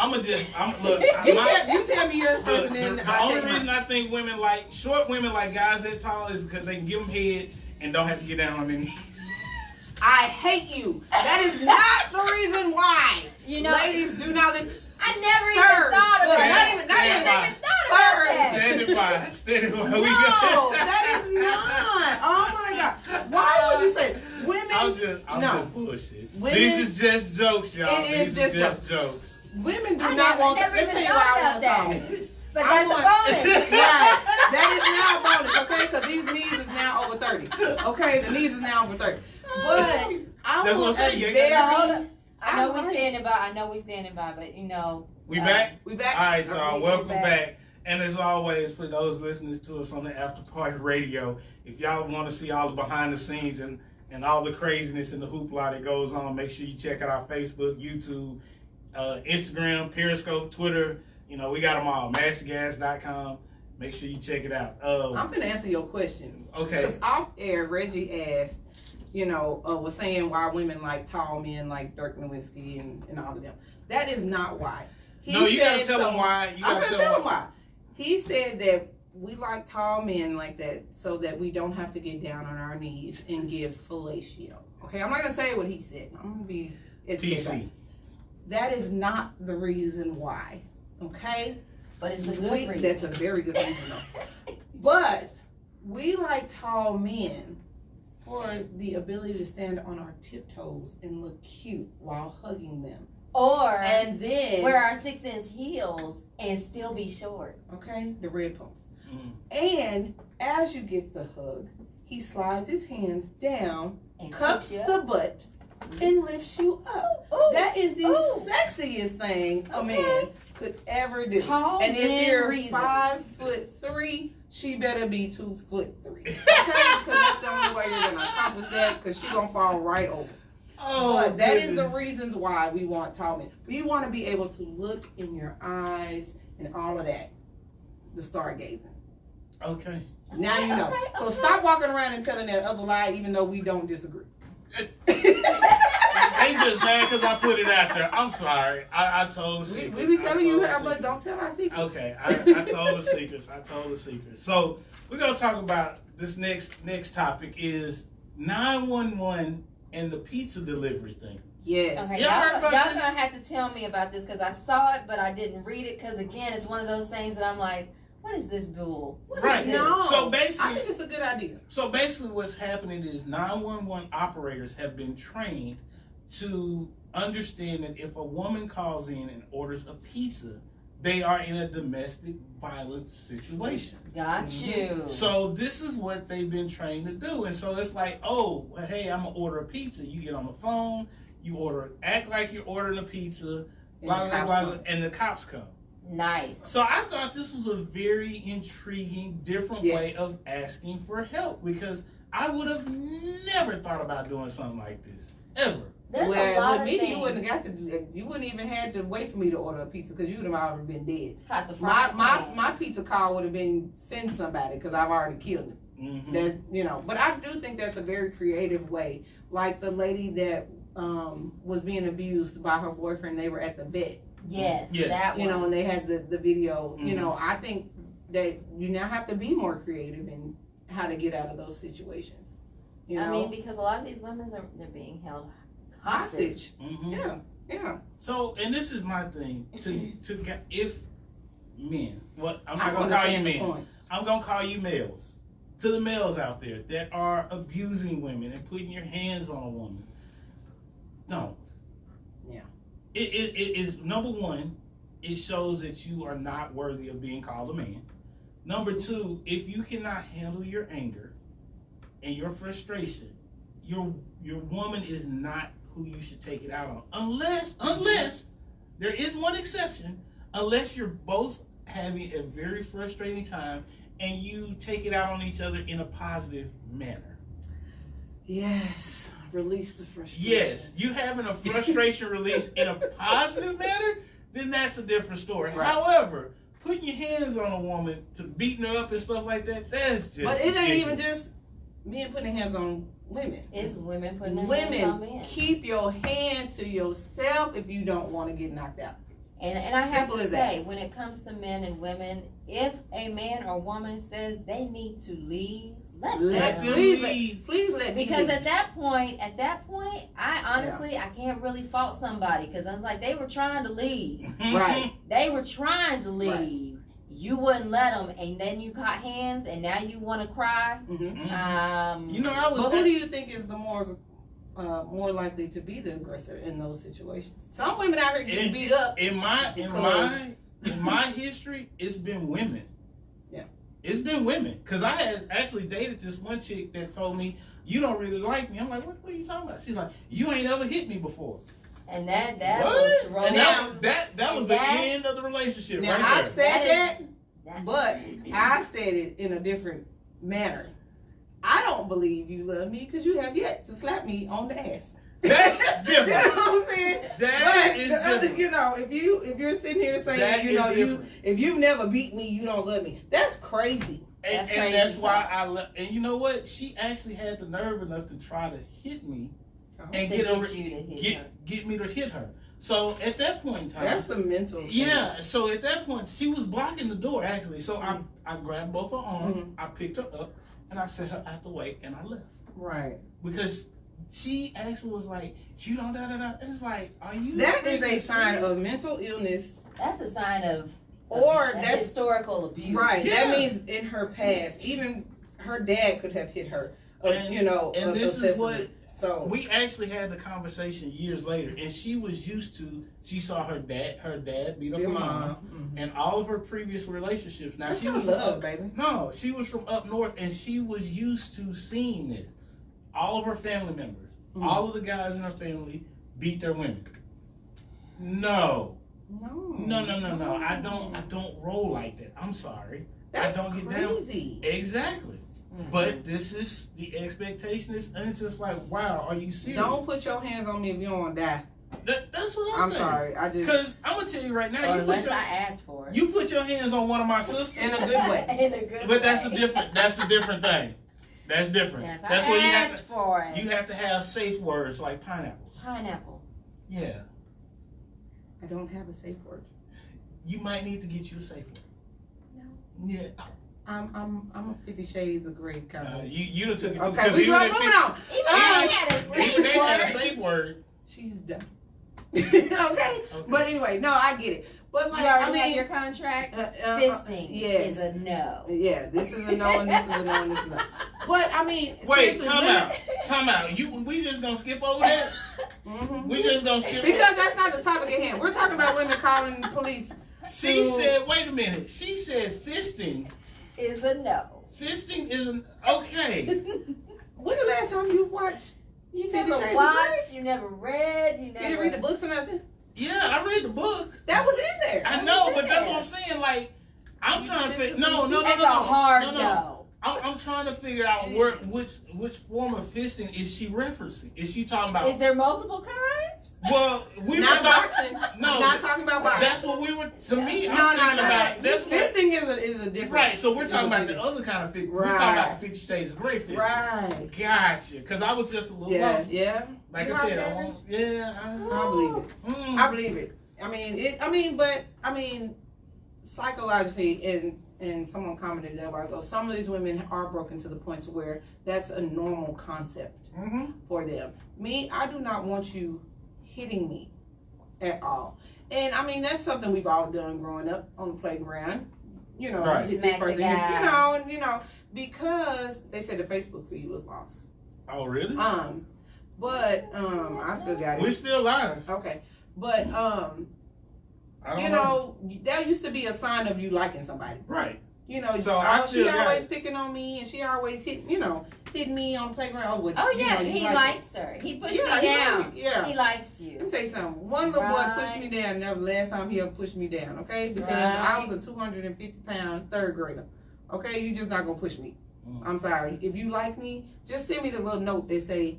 look, You tell me yours first, and then the I'll only tell you reason mine. I think women like short women like guys that tall is because they can give them head and don't have to get down on their knees. I hate you. That is not the reason why. You know, Ladies, do not listen. I never Sirs. even thought Look, about not it. even Stand by. Sirs. Standing by, standing by. No, We go. that is not. Oh my God. Why would you say women? I'm No. just bullshit. Women- These is just jokes, y'all. It is These is just just jokes. Women do I not never- want. never Let me tell even you why I thought want about tall that. men. But I that's want- a bonus. Right. That is now a bonus, okay? Because these knees is now over 30. Okay, the knees is now over 30. But I That's what I'm want saying. a You ain't very. gotta Hold up. I know we like- standing by. I know we standing by, but you know. We back? We back. All right, y'all. Okay, Welcome we're back. back. And as always, for those listening to us on the After Party Radio, if y'all want to see all the behind the scenes and all the craziness and the hoopla that goes on, make sure you check out our Facebook, YouTube, Instagram, Periscope, Twitter. You know, we got them all. Mastergas.com. Make sure you check it out. I'm going to answer your question. Okay. Because off air, Reggie asked, was saying why women like tall men like Dirk Nowitzki and all of them. That is not why. He No, you gotta said tell them why. You I'm gotta going to tell tell him why. why. He said that we like tall men like that so that we don't have to get down on our knees and give fellatio. Okay, I'm not going to say what he said. I'm going to be educated. PC. That is not the reason why. Okay? But it's a good reason. That's a very good reason, though. But we like tall men for the ability to stand on our tiptoes and look cute while hugging them. Or And then, wear our 6-inch heels and still be short. okay, the red pumps. Mm. And as you get the hug, he slides his hands down, And cups picks you the up. butt, and lifts you up. Ooh, That is the ooh. sexiest thing a Okay. man could ever do. Tall And if men you're reasons. 5'3", she better be 2'3". Okay, because that's the only way you're gonna accomplish that. Because she's gonna fall right over. Oh, But that is the goodness. reasons why we want tall men. We want to be able to look in your eyes and all of that. The stargazing. Okay. Now you know. Okay, So okay. stop walking around and telling that other lie, even though we don't disagree. They just mad because I put it out there. I'm sorry. I told the We secret. be telling you how, how but don't tell our secrets. Okay, I told the secrets. I told the secrets. So we're gonna talk about this next topic is 911 and the pizza delivery thing. Yes. Okay, Y'all heard about y'all this? gonna have to tell me about this because I saw it, but I didn't read it because again, it's one of those things that I'm like, what is this bull? What is Right. this? No. So basically- I think it's a good idea. So basically, what's happening is 911 operators have been trained to understand that if a woman calls in and orders a pizza, they are in a domestic violence situation. Got you. So this is what they've been trained to do. And so it's like, oh, well, hey, I'm gonna order a pizza. You get on the phone, you act like you're ordering a pizza, and the cops come. Nice. So I thought this was a very intriguing, different way of asking for help, because I would have never thought about doing something like this ever. There's a lot with of me, things. you wouldn't have got to. You wouldn't even had to wait for me to order a pizza because you would have already been dead. Caught the frying pan. My pizza call would have been send somebody because I've already killed him. Mm-hmm. That but I do think that's a very creative way. Like the lady that was being abused by her boyfriend. They were at the vet. Yes, Yes. that one. And they had the video. Mhm. I think that you now have to be more creative in how to get out of those situations. I mean, because a lot of these women they're being held hostage. Mm-hmm. Yeah. So, and this is my thing to get if men. What I'm I not gonna call you understand the men. point. I'm gonna call you males. To the males out there that are abusing women and putting your hands on a woman, don't. Yeah. It is, number one, it shows that you are not worthy of being called a man. Number two, if you cannot handle your anger and your frustration, your woman is not who you should take it out on. Unless there is one exception, unless you're both having a very frustrating time and you take it out on each other in a positive manner. Yes. Release the frustration. Yes, you having a frustration release in a positive manner, then that's a different story. Right. However, putting your hands on a woman to beating her up and stuff like that, that's just But it ain't even ridiculous. just men putting hands on women. It's women putting their hands on Women, men. keep your hands to yourself if you don't want to get knocked out. And I have Simple to as say, when it comes to men and women, if a man or woman says they need to leave, let them them Please leave. Please let me Because leave. at that point, I honestly, I can't really fault somebody because I was like, they were trying to leave. Right. They were trying to leave. Right. You wouldn't let them, and then you caught hands, and now you want to cry. Mhm. You know, I was. But who do you think is the more likely to be the aggressor in those situations? Some women out here getting beat up. in my history, it's been women. Yeah. It's been women. Because I had actually dated this one chick that told me, you don't really like me. I'm like, what are you talking about? She's like, you ain't ever hit me before. And that was What? And romantic. that was the end of the relationship Now, right I've there. said that, That- but I said it in a different manner. I don't believe you love me because you have yet to slap me on the ass. That's different. You know what I'm saying? That But is the other, different. if you're sitting here saying, That is different. if you've never beat me, you don't love me. That's crazy. That's And crazy, that's so. why I left. And you know what? She actually had the nerve enough to try to hit me and to get you to hit her. get me to hit her. So at that point in time, That's the mental. thing. yeah. So at that point, she was blocking the door actually. So I grabbed both her arms, Mhm. I picked her up, and I set her out the way, and I left Right. because she actually was like, "You don't da da da." It's like, are you? That is a freaking sign serious? of mental illness. That's a sign of Or a that's historical abuse. right. Yeah. That means in her past, even her dad could have hit her. And this is obsessively. what So we actually had the conversation years later, and she was used to. She saw her dad beat up her your mom, mom. Mhm. and all of her previous relationships. Now That's she not was from love, up, baby. no, she was from up north, and she was used to seeing this. All of her family members, Mhm. all of the guys in her family beat their women. No, no. I don't roll like that. I'm sorry. That's I don't get down. crazy. Exactly. Mhm. But this is the expectation is, and it's just like, wow, are you serious? Don't put your hands on me if you don't want to die. That's what I'm I'm saying. sorry. I just Because I'm gonna tell you right now, Or you unless put, I asked for it. you put your hands on one of my sisters, in a good way. In a good but that's a way. different thing. That's different. Yeah, if That's I where asked for it. you have to have safe words like pineapples. Pineapple. Yeah, I don't have a safe word. you might need to get you a safe word. No. Yeah, I'm a 50 Shades of Grey kind of. you done took it too. Okay, because we even go if moving on. Even I had a Even safe they had a word. safe word. She's done. Okay, but anyway, no, I get it. But like, You already I have mean, your contract. fisting Fisting is a no. Yeah, this is a no, and this is a no, and this is a no. But I mean, Wait, seriously, time out. We just gonna skip over that? Mhm. We just gonna skip Because that's not the topic at hand. We're talking about women calling the police. She said, wait a minute. She said fisting. Is a no. Fisting isn't okay. When the last time you watched? You 50 never Shades of watched, you never read, you You never. didn't read the books or nothing? Yeah, I read the books. That was in there. I know, but that's what I'm saying. Like, I'm trying to figure. No. That's a hard no. no. I'm trying to figure out which form of fisting is she referencing? Is she talking about? Is there multiple kinds? Well, we were Not talking. boxing. No, We're not talking about boxing. That's what we were. To me, I'm No. thinking about. That's what, Fisting is a different. right. So we're talking about is a the other kind of fisting. We're Right. talking about the 50 Shades of Grey fisting. Right. Gotcha. Because I was just a little Yeah. lost. Yeah. Like You I said, right, I baby. won't. Yeah. I believe it. Mm. I believe it. I mean, psychologically, and someone commented that a while ago, some of these women are broken to the point to where that's a normal concept Mhm. for them. Me, I do not want you hitting me at all. And I mean, that's something we've all done growing up on the playground. You know, Right. hit this Smack the person, guy. you know, because they said the Facebook feed was lost. Oh, really? But I still got it. We're still live. Okay. But I don't you know, that used to be a sign of you liking somebody. Right. You know, So I still she got always it. picking on me, and she always hitting me on the playground. Oh yeah, you he like likes her. He pushed Yeah, me he down. like it, yeah. He likes Let you. me tell you something. One little boy pushed Right. me down. Never last time he ever pushed me down. Okay, because I was a 250-pound third grader. Okay, you just not gonna push me. I'm sorry. If you like me, just send me the little note that say,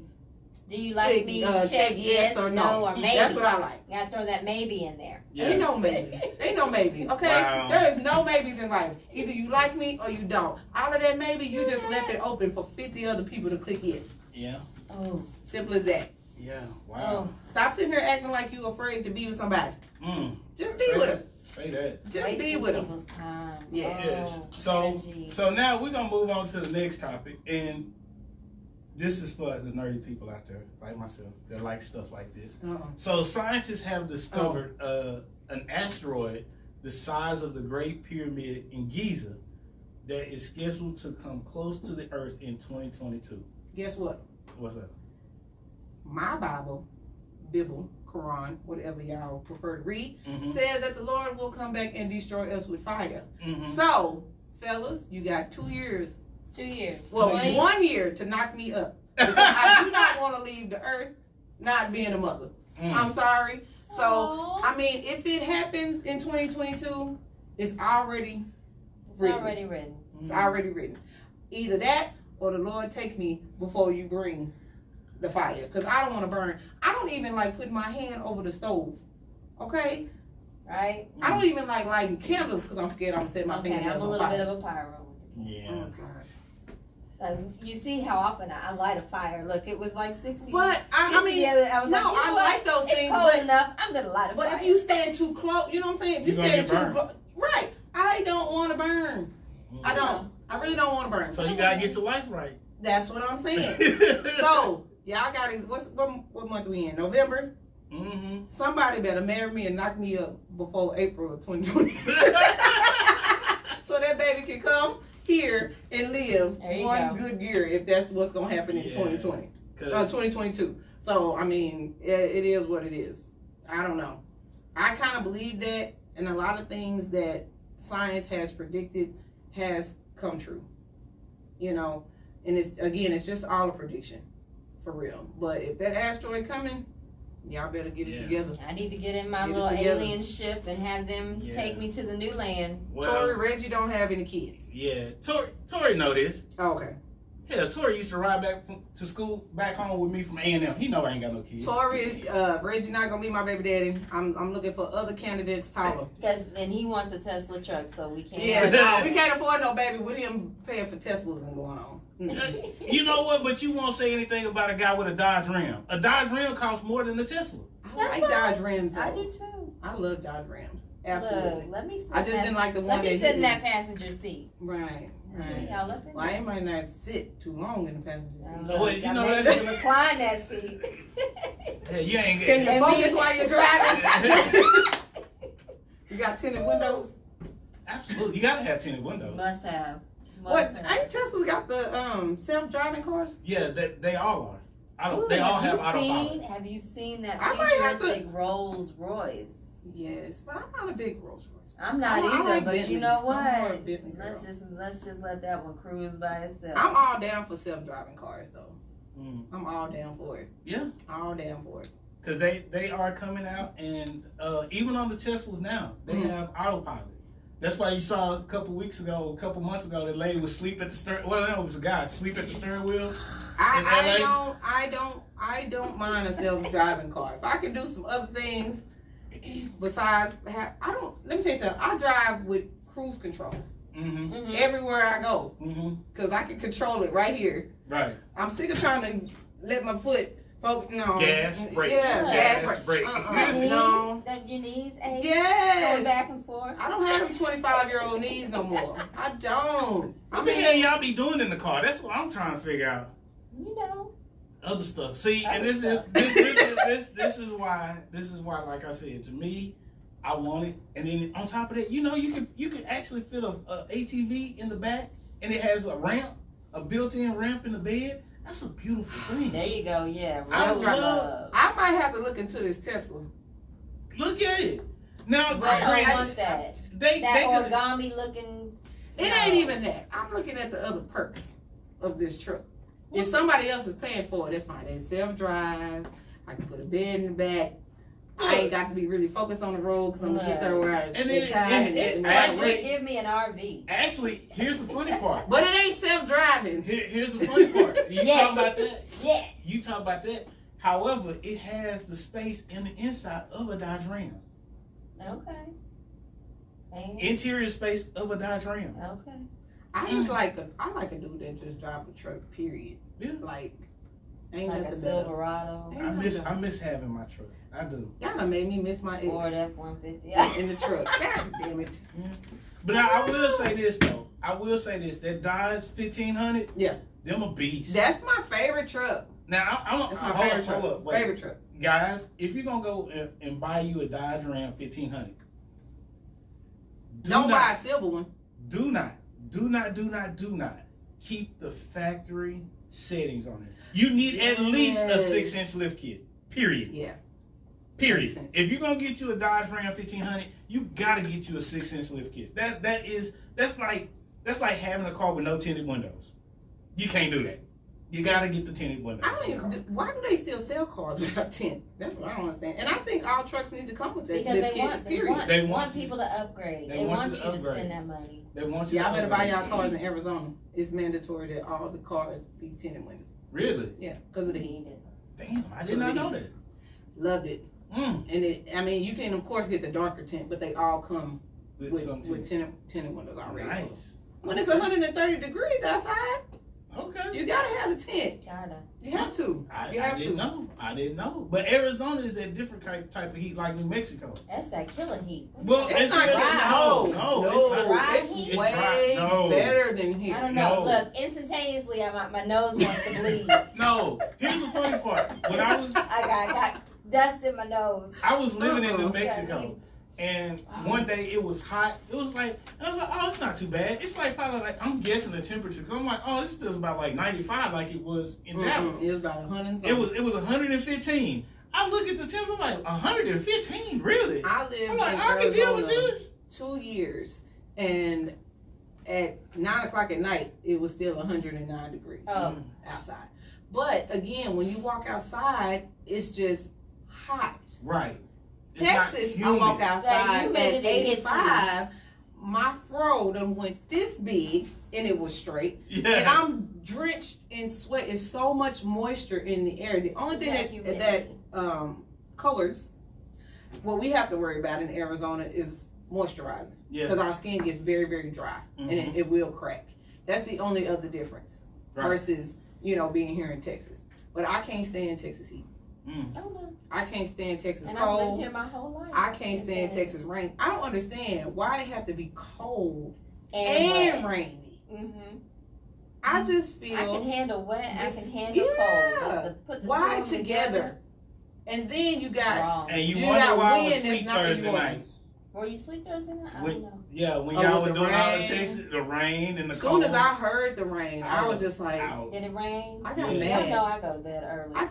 Do you like me? check yes or no. or maybe. That's what I like. You gotta throw that maybe in there. Ain't no maybe. Ain't no maybe. Okay? Wow. There is no maybes in life. Either you like me or you don't. All of that maybe, you just left it open for 50 other people to click yes. Yeah. Oh. Simple as that. Yeah. Wow. Stop sitting there acting like you afraid to be with somebody. Just be Say with that. them. Say that. Just be Wasting with them. people's time. Yes. Yes. Oh, So energy. so now we're gonna move on to the next topic, and this is for the nerdy people out there like myself that like stuff like this. So scientists have discovered an asteroid the size of the Great Pyramid in Giza that is scheduled to come close to the Earth in 2022. Guess what? What's that? My Bible, Quran, whatever y'all prefer to read, Mhm. says that the Lord will come back and destroy us with fire. Mhm. So, fellas, you got 2 years. 2 years. Well, 20. 1 year to knock me up. Because I do not want to leave the earth not being a mother. I'm sorry. So, Aw. I mean, if it happens in 2022, it's already It's written. already written. It's already written. Either that or the Lord take me before you bring the fire. Because I don't want to burn. I don't even like putting my hand over the stove. Okay? Right? I don't even like lighting candles because I'm scared I'm going to set my Okay, fingernails I'm a on little fire. bit of a pyro. Yeah. Oh, gosh. You see how often I light a fire. Look, it was like 60. But, I 50 mean, the other, I was like, no, you know I what? like those it's things, cold but- enough. I'm gonna light a But fire. if you stand too close, you know what I'm saying? If you You're gonna stand get too burned. close, right? I don't want to burn. I don't. I really don't want to burn. So you gotta get your life right. That's what I'm saying. So y'all got is what month we in? November. Mm-hmm. Somebody better marry me and knock me up before April of 2020, so that baby can come here and live There you one go. good year if that's what's gonna happen in Yeah. 2020. 2022. So, I mean, it is what it is. I don't know. I kind of believe that, and a lot of things that science has predicted has come true. You know, and it's just all a prediction, for real. But if that asteroid coming, y'all better get it Yeah. together. I need to get in my Get it little together. alien ship and have them Yeah. take me to the new land. Tori, Reggie don't have any kids. Yeah, Tori know this. Oh, okay. Yeah, Tori used to ride back to school back home with me from A&M. He know I ain't got no kids. Tori, Reggie not gonna be my baby daddy. I'm looking for other candidates taller. And he wants a Tesla truck, so we can't. Yeah, have no, we can't afford no baby with him paying for Teslas and going on. Mm-mm. You know what? But you won't say anything about a guy with a Dodge Ram. A Dodge Ram costs more than a Tesla. I That's like fine. Dodge Rams. I though. do too. I love Dodge Rams. Absolutely. Look, let me sit I just in didn't like the one Let me that sit in hit that me. passenger seat. Right, right. Y'all up in Well, I there. might not sit too long in the passenger seat. Look, Well, you y'all know made that's- me recline that seat. Hey, you ain't Can you And focus me- while you're driving? You got tinted windows? Absolutely. You gotta have tinted windows. Must have. Must What? have. Ain't Tesla's got the self-driving cars? Yeah, they all are. Ooh, They all have you autopilot. seen? Have you seen that I might have to- futuristic Rolls Royce? Yes, but I'm not a big Rolls Royce. I'm not I either, like but you Bentleys. know I'm more a what? Bentley girl. Let's just let that one cruise by itself. I'm all down for self-driving cars, though. Mm. I'm all down for it. Yeah. All down for it. because they are coming out, and even on the Teslas now, they have autopilot. That's why you saw a couple months ago, that lady was sleep at the steering. Well, no, it was a guy sleep at the steering wheel. I don't mind a self-driving car. If I can do some other things besides, let me tell you something. I drive with cruise control everywhere I go because I can control it right here. Right. I'm sick of trying to let my foot focus. No. Gas, brake. Yeah, Gas, brake. No. Your knees ache? Yes. Going back and forth? I don't have them 25-year-old knees no more. I don't. What the hell y'all be doing in the car? That's what I'm trying to figure out. You know. Other stuff. See, and this is why, like I said, to me, I want it. And then on top of that, you can actually fit a ATV in the back, and it has a built-in ramp in the bed. That's a beautiful thing. There you go. Yeah. I might have to look into this Tesla. Look at it. Now, I don't want that. They origami looking. It ain't even that. I'm looking at the other perks of this truck. If somebody else is paying for it, that's fine. It self-drives. I can put a bed in the back. I ain't got to be really focused on the road because I'm going to get there where I it's actually give me an RV. Actually, here's the funny part. But it ain't self-driving. Here's the funny part. You talk about that? Yeah. You talk about that. However, it has the space in the inside of a Dodge Ram. Okay. Interior space of a Dodge Ram. Okay. I like a dude that just drive a truck, period. Yeah. Like, ain't like nothing a Silverado. I miss having my truck. I do. Y'all done made me miss my Ford ex F-150 in the truck. God damn it. But I will say this though. That Dodge 1500. Yeah. Them a beast. That's my favorite truck. Now That's my favorite truck. Favorite truck. Guys, if you're gonna go and buy you a Dodge Ram 1500, don't buy a silver one. Do not keep the factory settings on it. You need at least a 6-inch lift kit. Period. Yeah. Period. If you're gonna get you a Dodge Ram 1500, you gotta get you a 6-inch lift kit. That's like having a car with no tinted windows. You can't do that. You gotta get the tinted windows. Why do they still sell cars without tint? That's what I don't understand. And I think all trucks need to come with that because lift kit. Period. They want people to upgrade. They want you to spend that money. They want you. Y'all better buy y'all cars in Arizona. It's mandatory that all the cars be tinted windows. Really? Yeah, because of the heat. Damn, I did not know that. Loved it. And you can of course get the darker tint, but they all come with tinted windows already. Nice. When it's 130 degrees outside, okay, you gotta have the tint. Gotta. You have to. I didn't know. But Arizona is a different type of heat, like New Mexico. That's that killer heat. Well, it's not it's way better than here. I don't know. Look, instantaneously, my nose wants to bleed. No, here's the funny part. When I got dust in my nose. I was living in New Mexico. And one day it was hot. It was like, and I was like, oh, it's not too bad. It's like probably like, I'm guessing the temperature. Cause I'm like, oh, this feels about like 95 like it was in Dallas. It was about 100. It was 115. I look at the temperature, I'm like, 115? Really? I lived in I can deal with this. 2 years. And at 9 o'clock at night, it was still 109 degrees outside. But again, when you walk outside, it's just hot. Right. Texas, I walk outside at 85. My fro done went this big, and it was straight. Yeah. And I'm drenched in sweat. It's so much moisture in the air. The only thing that colors what we have to worry about in Arizona is moisturizing. Yeah. Because our skin gets very, very dry, and it will crack. That's the only other difference versus being here in Texas. But I can't stand Texas heat. I can't stand Texas cold. I've lived here my whole life. I can't stand Texas rain. I don't understand why it have to be cold and rainy. I just feel I can handle wet. I can handle cold. Put the why together? And then you got and you wonder why I was sleep Thursday night. Were you sleep Thursday night? I don't know. Yeah, when y'all were doing all the Texas, the rain and the cold. As soon as I heard the rain, I was just like, did it rain? I got mad. You know I go to bed early. I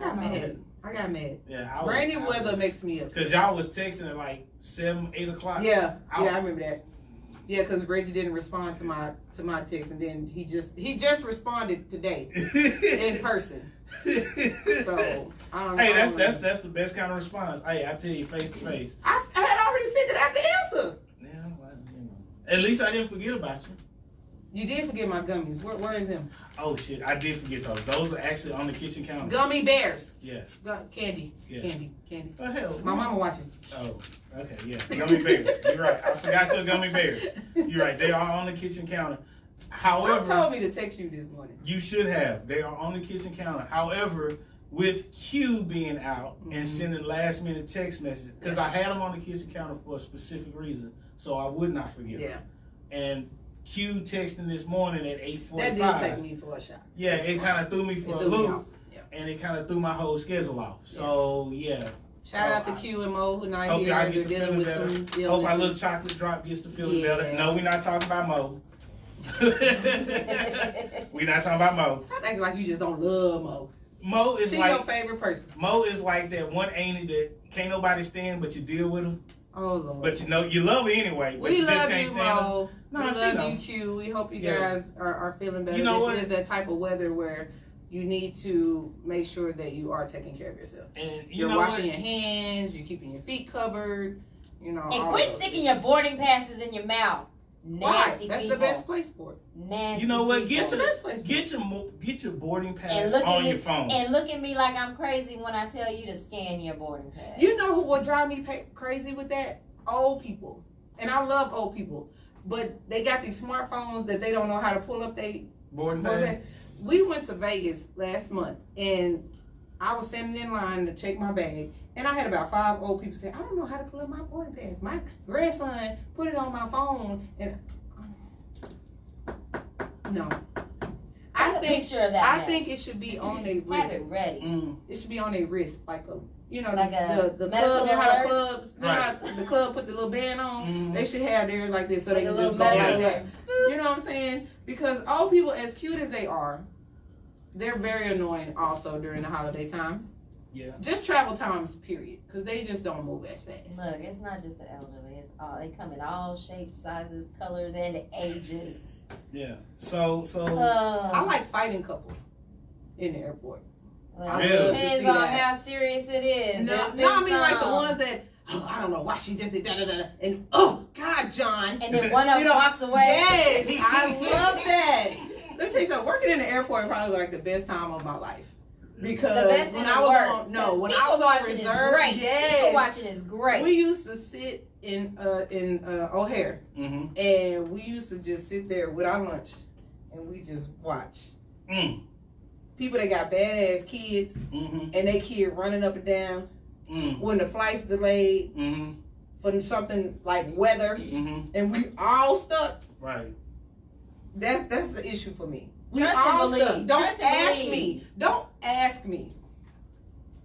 got mad. Yeah, rainy weather makes me upset. Because y'all was texting at like 7, 8 o'clock. Yeah, I remember that. Yeah, because Reggie didn't respond to my text, and then he just responded today in person. So I don't know. Hey, that's the best kind of response. Hey, I tell you face to face. I had already figured out the answer. Yeah, well, you know. At least I didn't forget about you. You did forget my gummies. Where is them? Oh shit, I did forget those. Those are actually on the kitchen counter. Gummy bears. Yeah. Candy. Yeah. Candy. Oh hell. My mama watching. Oh, okay, yeah. Gummy bears. You're right. I forgot your gummy bears. You're right. They are on the kitchen counter. However, Some told me to text you this morning. you should have. They are on the kitchen counter. However, with Q being out and sending last minute text messages, because I had them on the kitchen counter for a specific reason, so I would not forget them. Yeah. And Q texting this morning at 8:45. That did take me for a shot. Yeah, it kind of threw me for a loop, and it kind of threw my whole schedule off. So yeah. Shout out to Q and Mo who not Hope here. y'all They're get to dealing feeling with better. some illnesses. Hope our little chocolate drop gets to feeling better. No, we're not talking about Mo. We're not talking about Mo. Stop acting like you just don't love Mo. Mo is She's like your favorite person. Mo is like that one ain't that can't nobody stand, but you deal with him. Oh Lord. But you know you love her anyway. But we you just love can't you, stand her. Mo. No, we she love know. you, Q. We hope you Yeah. guys are feeling better. You know this what? is that type of weather where you need to make sure that you are taking care of yourself. And you You're know washing what? your hands. You're keeping your feet covered. You know. And all quit of those sticking things. your boarding passes in your mouth. Nasty Right. That's people. the best place for it. Nasty You know what? people. That's the best place. Get your boarding pass And look at on me- your phone. And look at me like I'm crazy when I tell you to scan your boarding pass. You know who would drive me crazy with that? Old people. And I love old people. But they got these smartphones that they don't know how to pull up their boarding boarding pass. pass. We went to Vegas last month and I was standing in line to check my bag. And I had about 5 old people say, I don't know how to pull up my boarding pass. My grandson put it on my phone. And no. Take a picture of that. I mess. think it should be on their Have wrist. it ready. Mm. It should be on their wrist, like a, you know, Like the a club, medical you know how the alert? clubs, you know how the club put the little band on. Mhm. They should have theirs like this, so Like they a can little just go like medical that. alert. You know what I'm saying? Because old people, as cute as they are, they're very annoying also during the holiday times. Yeah. Just travel times, period, because they just don't move as fast. Look, it's not just the elderly. It's all they come in all shapes, sizes, colors, and ages. Yeah. So I like fighting couples in the airport. Well, Really? it depends To see on that. how serious it is. No, There's been I mean like the some. ones that, oh, I don't know why she just did da da da, and oh God, John. And then one of them You know, walks away. Yes, I love that. Let me tell you something. Working in the airport probably like the best time of my life. Because The best when and I the was worst. on, no, when I People was on watching is reserve, great. People yes, watching is great. we used to sit in O'Hare, Mhm. and we used to just sit there with our lunch, and we just watch Mm. people that got badass kids, Mhm. and they kid running up and down Mm. when the flight's delayed Mhm. for something like weather, Mhm. and we all stuck. Right. That's the issue for me. We Trust and all believe. stuck. Don't Trust and ask believe. me. Don't ask me.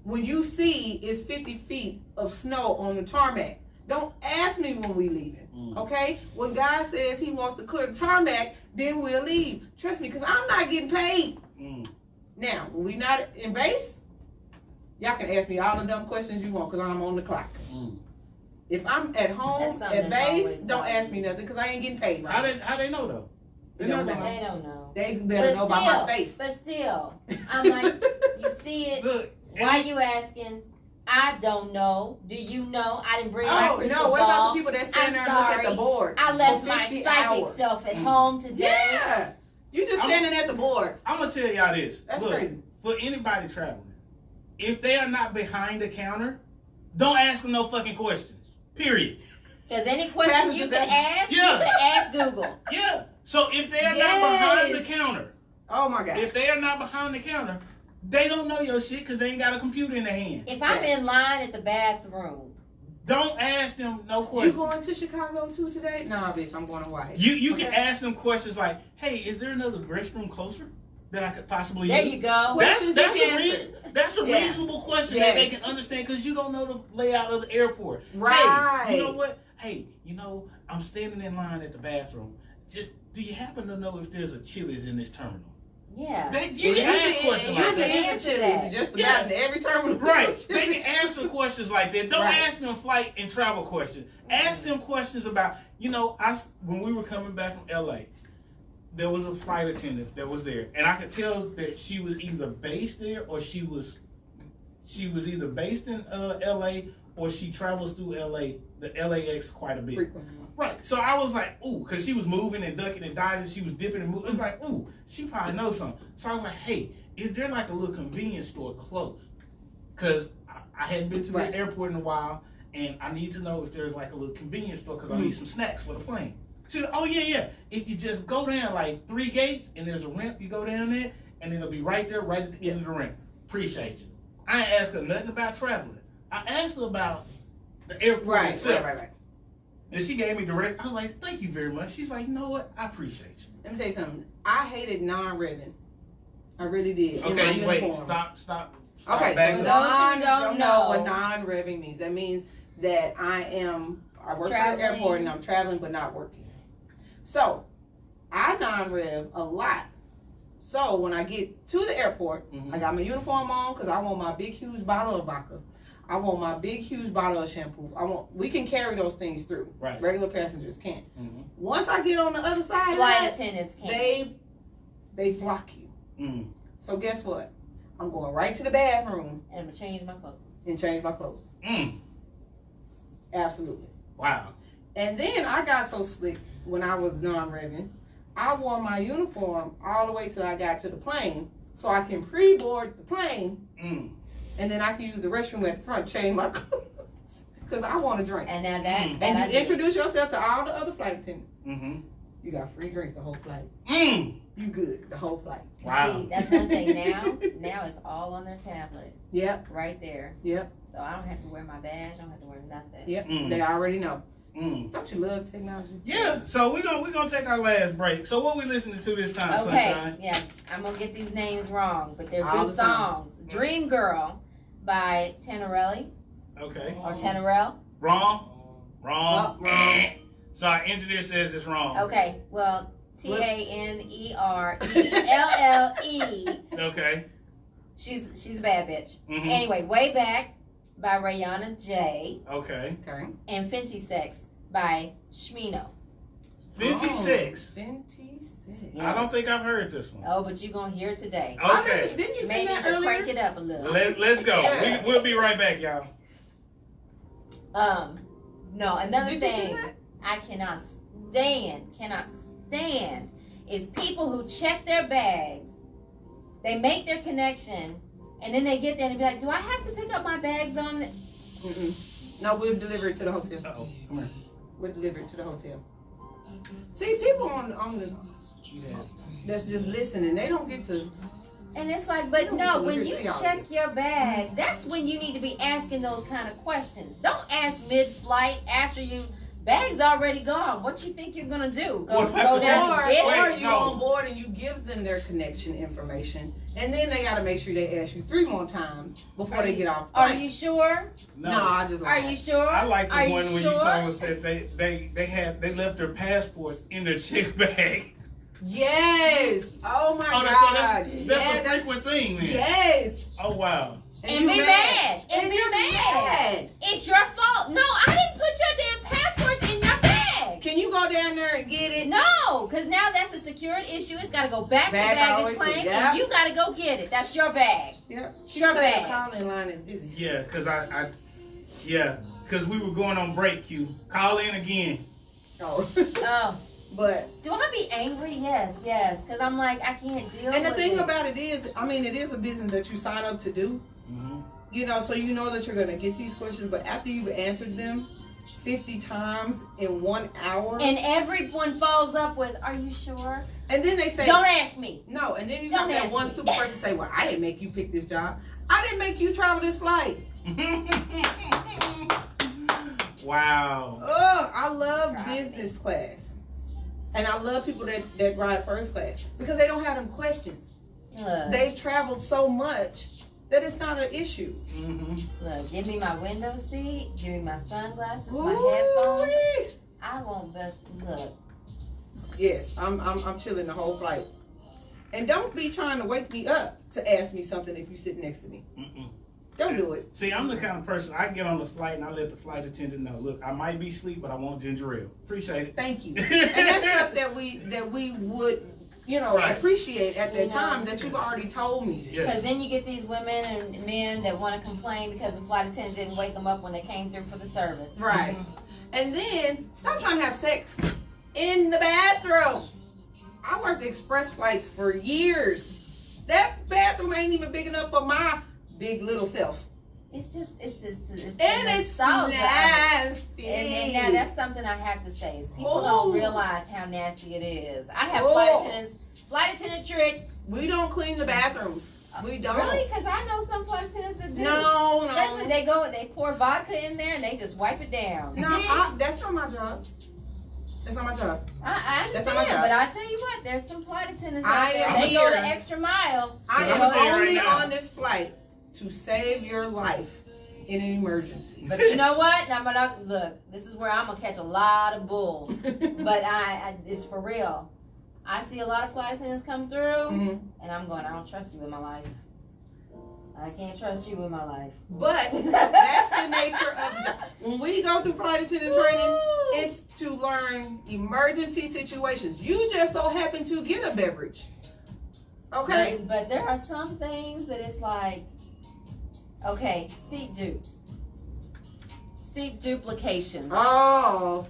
When you see it's 50 feet of snow on the tarmac, don't ask me when we leaving. Mm. Okay? When God says He wants to clear the tarmac, then we'll leave. Trust me, because I'm not getting paid. Mm. Now, when we not in base, y'all can ask me all the dumb questions you want because I'm on the clock. Mm. If I'm at That's home something at that's base, always don't bothered ask me me. nothing because I ain't getting paid. How Right? they know though? They They never don't know. They don't know. They better But know by my still, face. But still, I'm like, you see it. Look. Why you asking? I don't know. Do you know? I didn't bring my Oh crystal no! What ball. about the people that stand I'm there and look at sorry. the board? I left for my 50 psychic hours? self at home today. Yeah, you just I'm- standing at the board. I'm gonna tell y'all this. That's Look, crazy. For anybody traveling, if they are not behind the counter, don't ask them no fucking questions. Period. Because any question Passengers, you can that's- ask, Yeah. you can ask Google. Yeah. So if they are Yes. not behind the counter, Oh my God! if they are not behind the counter, they don't know your shit because they ain't got a computer in their hand. If I'm in line at the bathroom, Don't ask them no You questions. going to Chicago too today? Nah, bitch, I'm going to Hawaii. You can Okay. ask them questions like, "Hey, is there another restroom closer that I could possibly there use?" you go. That's Questions that's you a can that's a Yeah. reasonable question that they Yes. can understand because you don't know the layout of the airport. Right. Hey, you know what? Hey, I'm standing in line at the bathroom. Just do you happen to know if there's a Chili's in this terminal? Yeah. You can ask questions like can that. answer that. Just about Yeah. in every terminal. Right. They can answer questions like that. Don't Right. ask them flight and travel questions. Ask them questions about, when we were coming back from LA, there was a flight attendant that was there. And I could tell that she was either based there or she was either based in LA or she travels through LA, the LAX quite a bit. Frequently. Right. So I was like, ooh, because she was moving and ducking and dodging. She was dipping and moving. It's like, ooh, she probably knows something. So I was like, hey, is there like a little convenience store close? Because I hadn't been to this airport in a while, and I need to know if there's like a little convenience store because I need some snacks for the plane. She said, oh, yeah. If you just go down like 3 gates and there's a ramp, you go down there, and it'll be right there, right at the end of the ramp. Appreciate you. I ain't asked her nothing about traveling. I asked her about the airport itself. Right. And she gave me direct. I was like, thank you very much. She's like, you know what? I appreciate you. Let me tell you something. I hated non-ribbon. I really did. Okay, in my wait. uniform. Stop. Okay, back so up. those who don't don't know know. what non-revving means. That means that I work at the airport and I'm traveling but not working. So, I non-rev a lot. So, when I get to the airport, I got my uniform on because I want my big, huge bottle of vodka. I want my big, huge bottle of shampoo. We can carry those things through. Right. Regular passengers can't. Once I get on the other side of Flight that, attendants can't. they flock you. Mm. So guess what? I'm going right to the bathroom And I'm gonna change my clothes. and change my clothes. Mm. Absolutely. Wow. And then I got so slick when I was non-revving. I wore my uniform all the way till I got to the plane so I can pre-board the plane and then I can use the restroom at the front, change my clothes. Because I want to drink. And now that And I you do. introduce yourself to all the other flight attendants. Mm-hmm. You got free drinks the whole flight. Mm. You good the whole flight. Wow. See, that's one thing now. Now it's all on their tablet. Yep. Right there. Yep. So I don't have to wear my badge. I don't have to wear nothing. Yep. Mm. They already know. Mm. Don't you love technology? Yeah, so we're gonna take our last break. So what we listening to this time, Okay, Sunshine? yeah, I'm gonna get these names wrong, but they're All good the time. songs. Dream Girl by Tenorelli Okay. or Tenorel. Wrong. Oh, wrong. So our engineer says it's wrong. Okay, well, Tanerelle. Okay. She's a bad bitch. Mhm. Anyway, Way Back by Rihanna J. Okay. Okay. And Fenty Sex by Shmino. 56. 56. I don't think I've heard this one. Oh, but you're gonna hear it today. Okay. Didn't you say Maybe that to earlier? crank it up a little. Let's go. Yeah. We'll be right back, y'all. No, another Did you say thing that? I cannot stand is people who check their bags, they make their connection, and then they get there and be like, do I have to pick up my bags on the... Mm-mm. No, we'll deliver it to the hotel. Uh-oh. Come here. We'll deliver it to the hotel. See, people on the that's just listening, they don't get to. And it's like, but don't no, get to when deliver you it to y'all. check your bag, that's when you need to be asking those kind of questions. Don't ask mid-flight after bag's already gone. What you think you're gonna do? Go down Or and get or it? you on board and you give them their connection information, and then they got to make sure they ask you 3 more times before they get off. Are you sure? No, I just Are lied. you sure? I like the Are one you when sure? you told us that they left their passports in their check bag. Yes. Oh my Oh, God. that's Yes, a frequent thing, then. yes. Oh wow. And you be mad. And be you're mad. It's your fault. No, I didn't put your damn passports in your bag. Can you go down there and get it? No, because now that's a security issue. It's got to go back Bag to baggage always- claim, yeah. and you got to go get it. That's your bag. Yeah. Your said bag. The calling line is busy. Yeah, because we were going on break. You call in again. Oh. Oh, But do I be angry? Yes, because I'm like, I can't deal and the with thing it. about it is, I mean, it is a business that you sign up to do. Mm-hmm. You know, so you know that you're gonna get these questions, but after you've answered them 50 times in 1 hour, And everyone follows up with, are you sure? and then they say Don't ask me. no, and then you Don't got that ask one me. stupid person say, "Well, I didn't make you pick this job. I didn't make you travel this flight." Wow. Ugh, I love Right. business class, and I love people that ride first class because they don't have them questions. Look, They've traveled so much that it's not an issue. Mm-hmm. look, give me my window seat, give me my sunglasses, my Ooh-wee. headphones. I won't best look. Yes, I'm chilling the whole flight. And don't be trying to wake me up to ask me something if you sit next to me. Mm-mm. Don't do it. See, I'm the kind of person, I get on the flight and I let the flight attendant know, look, I might be asleep, but I want ginger ale. Appreciate it. Thank you. And that's stuff that we would, Right. appreciate at that You know. time that you've already told me. Because Yes. then you get these women and men that want to complain because the flight attendant didn't wake them up when they came through for the service. Right. And then stop trying to have sex in the bathroom. I worked express flights for years. That bathroom ain't even big enough for my big little self. It's just, it's And it's nostalgia of it. nasty. And now that's something I have to say is people Ooh. don't realize how nasty it is. I have Ooh. flight attendant trick. We don't clean the bathrooms. We don't. Really? Because I know some flight attendants that do. No, Especially no. they pour vodka in there and they just wipe it down. No, that's not my job. That's not my job. I That's not my understand, job. but I tell you what, there's some flight attendants I out there. am They go the here. extra mile. I I'm am gonna tell you right only now. on this flight to save your life in an emergency. But you know what? I'm gonna look. This is where I'm gonna catch a lot of bull. But I it's for real. I see a lot of flight attendants come through, Mhm. and I'm going. I don't trust you with my life. I can't trust you with my life. But that's the nature of the job. When we go through flight attendant training, it's to learn emergency situations. You just so happen to get a beverage. Okay? But there are some things that it's like, okay, seat duplication. Oh.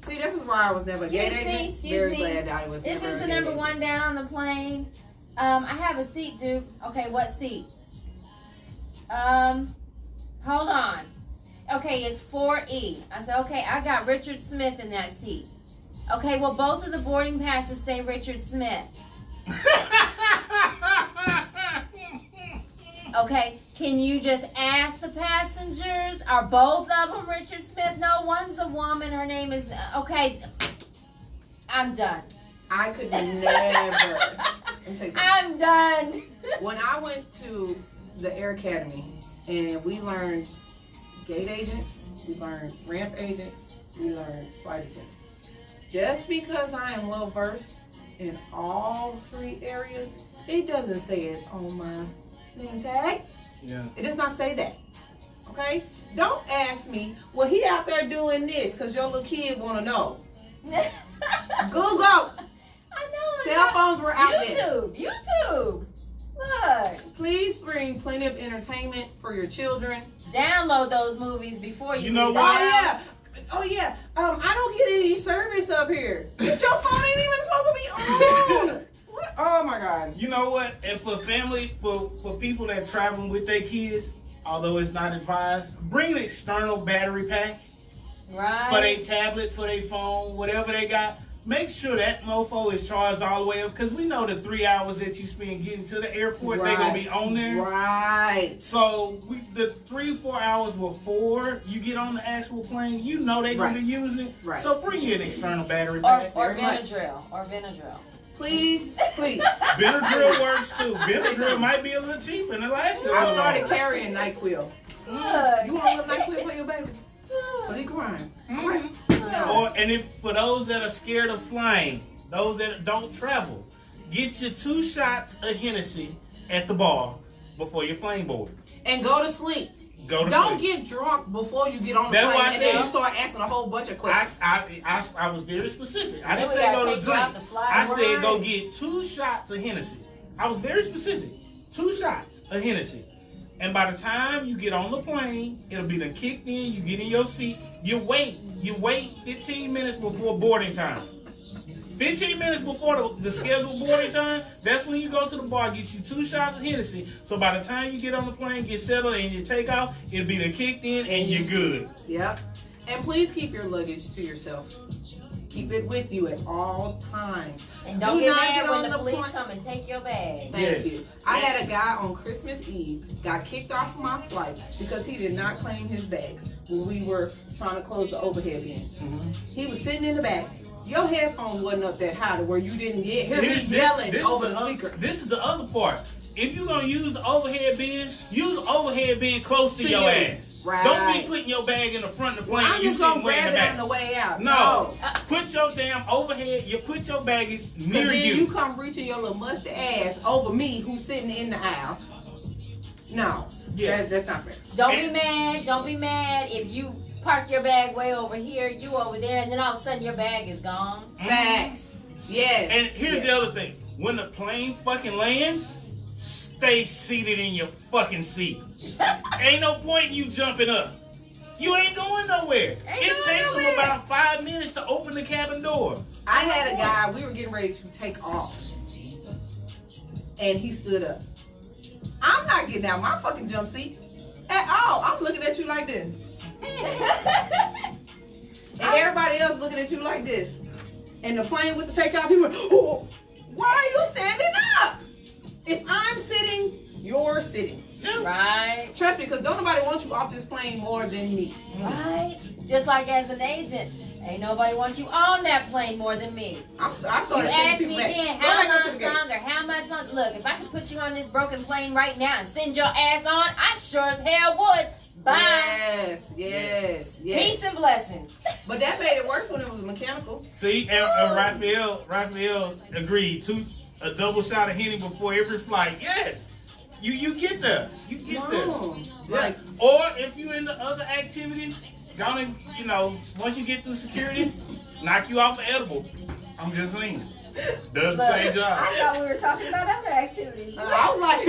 See, this is why I was never a gate Excuse me, agent. excuse Very me. glad I was This never is a the gate number agent. one down on the plane. I have a seat dupe. Okay, what seat? Hold on. Okay, it's 4E. I said, okay, I got Richard Smith in that seat. Okay, well, both of the boarding passes say Richard Smith. Okay, can you just ask the passengers? Are both of them Richard Smith? No, one's a woman. Her name is. Okay, I'm done. I could never. Let me tell you something. I'm done. When I went to the Air Academy and we learned gate agents, we learned ramp agents, we learned flight attendants. Just because I am well versed in all three areas, it doesn't say it on my name tag. Yeah. It does not say that. Okay? Don't ask me, well, he out there doing this because your little kid want to know. Google. I know. Cell phones were out there. YouTube. Look. Please bring plenty of entertainment for your children. Download those movies before you You know leave what? the house. Oh yeah. I don't get any service up here. Get your phone ain't even supposed to be on. What? Oh my God. You know what? And for family, for people that traveling with their kids, although it's not advised, bring an external battery pack Right. for their tablet, for their phone, whatever they got. Make sure that mofo is charged all the way up, because we know the 3 hours that you spend getting to the airport, they're gonna be on there. Right. So the 3-4 hours before you get on the actual plane, you know they're gonna be using it. Right. So bring you an external battery Or pack. Very much. Benadryl. Please, please. Benadryl works too. Benadryl might be a little cheaper than the last year. I started carrying NyQuil. Look. You want a little NyQuil for your baby? But he crying. Right. No. And if for those that are scared of flying, those that don't travel, get your 2 shots of Hennessy at the bar before your plane board. And go to sleep. Go to Don't sleep. get drunk before you get on the That's plane why I and then said- you start asking a whole bunch of questions. I was very specific. I Then didn't we say gotta go to take you out drink. to fly. I said go Right. get 2 shots of Hennessy. I was very specific. 2 shots of Hennessy. And by the time you get on the plane, it'll be done kicked in, you get in your seat, you wait 15 minutes before boarding time. 15 minutes before the scheduled boarding time, that's when you go to the bar, get you 2 shots of Hennessy. So by the time you get on the plane, get settled, and you take off, it'll be done kicked in and you're good. Yep. And please keep your luggage to yourself. Keep it with you at all times. And don't Do get not mad get when on the the police plane. come and take your bag. Thank Yes. you. I had a guy on Christmas Eve got kicked off of my flight because he did not claim his bags when we were trying to close the overhead bin. He was sitting in the back. Your headphones wasn't up that high to where you didn't hear me yelling over the speaker. This is the other part. If you're gonna use the overhead bin, use the overhead bin close to To your you. ass. Right. Don't be putting your bag in the front of the plane. I'm and you just gonna sitting way in grab the it back. on the way out. No. Put your damn overhead. You put your baggage near then you. you come reaching your little musty ass over me who's sitting in the aisle. No. Yeah. That's not fair. Don't be mad. Don't be mad if you park your bag way over here, you over there, and then all of a sudden your bag is gone. Facts. Yes. And here's the other thing. When the plane fucking lands, stay seated in your fucking seat. Ain't no point in you jumping up. You ain't going nowhere. It takes them about 5 minutes to open the cabin door. I had a guy, we were getting ready to take off. And he stood up. I'm not getting out my fucking jump seat at all. I'm looking at you like this. And everybody else looking at you like this. And the plane with the takeoff, he went, oh, why are you standing up? If I'm sitting, you're sitting. Right. Trust me, because don't nobody want you off this plane more than me. Right. Just like as an agent, ain't nobody wants you on that plane more than me. I You started sending ask people me back. again, Go back up to how the much gate. longer? How much longer? Look, if I could put you on this broken plane right now and send your ass on, I sure as hell would. Bye. Yes. Peace and blessings. But that made it worse when it was mechanical. See, and Raphael agreed to a double shot of Henny before every flight. Yes. You get there. You get there. No. Yeah. Like, Or if you into other activities, gonna, once you get through security, knock you off the edible. I'm just saying. Does the same job. I thought we were talking about other activities. I was like,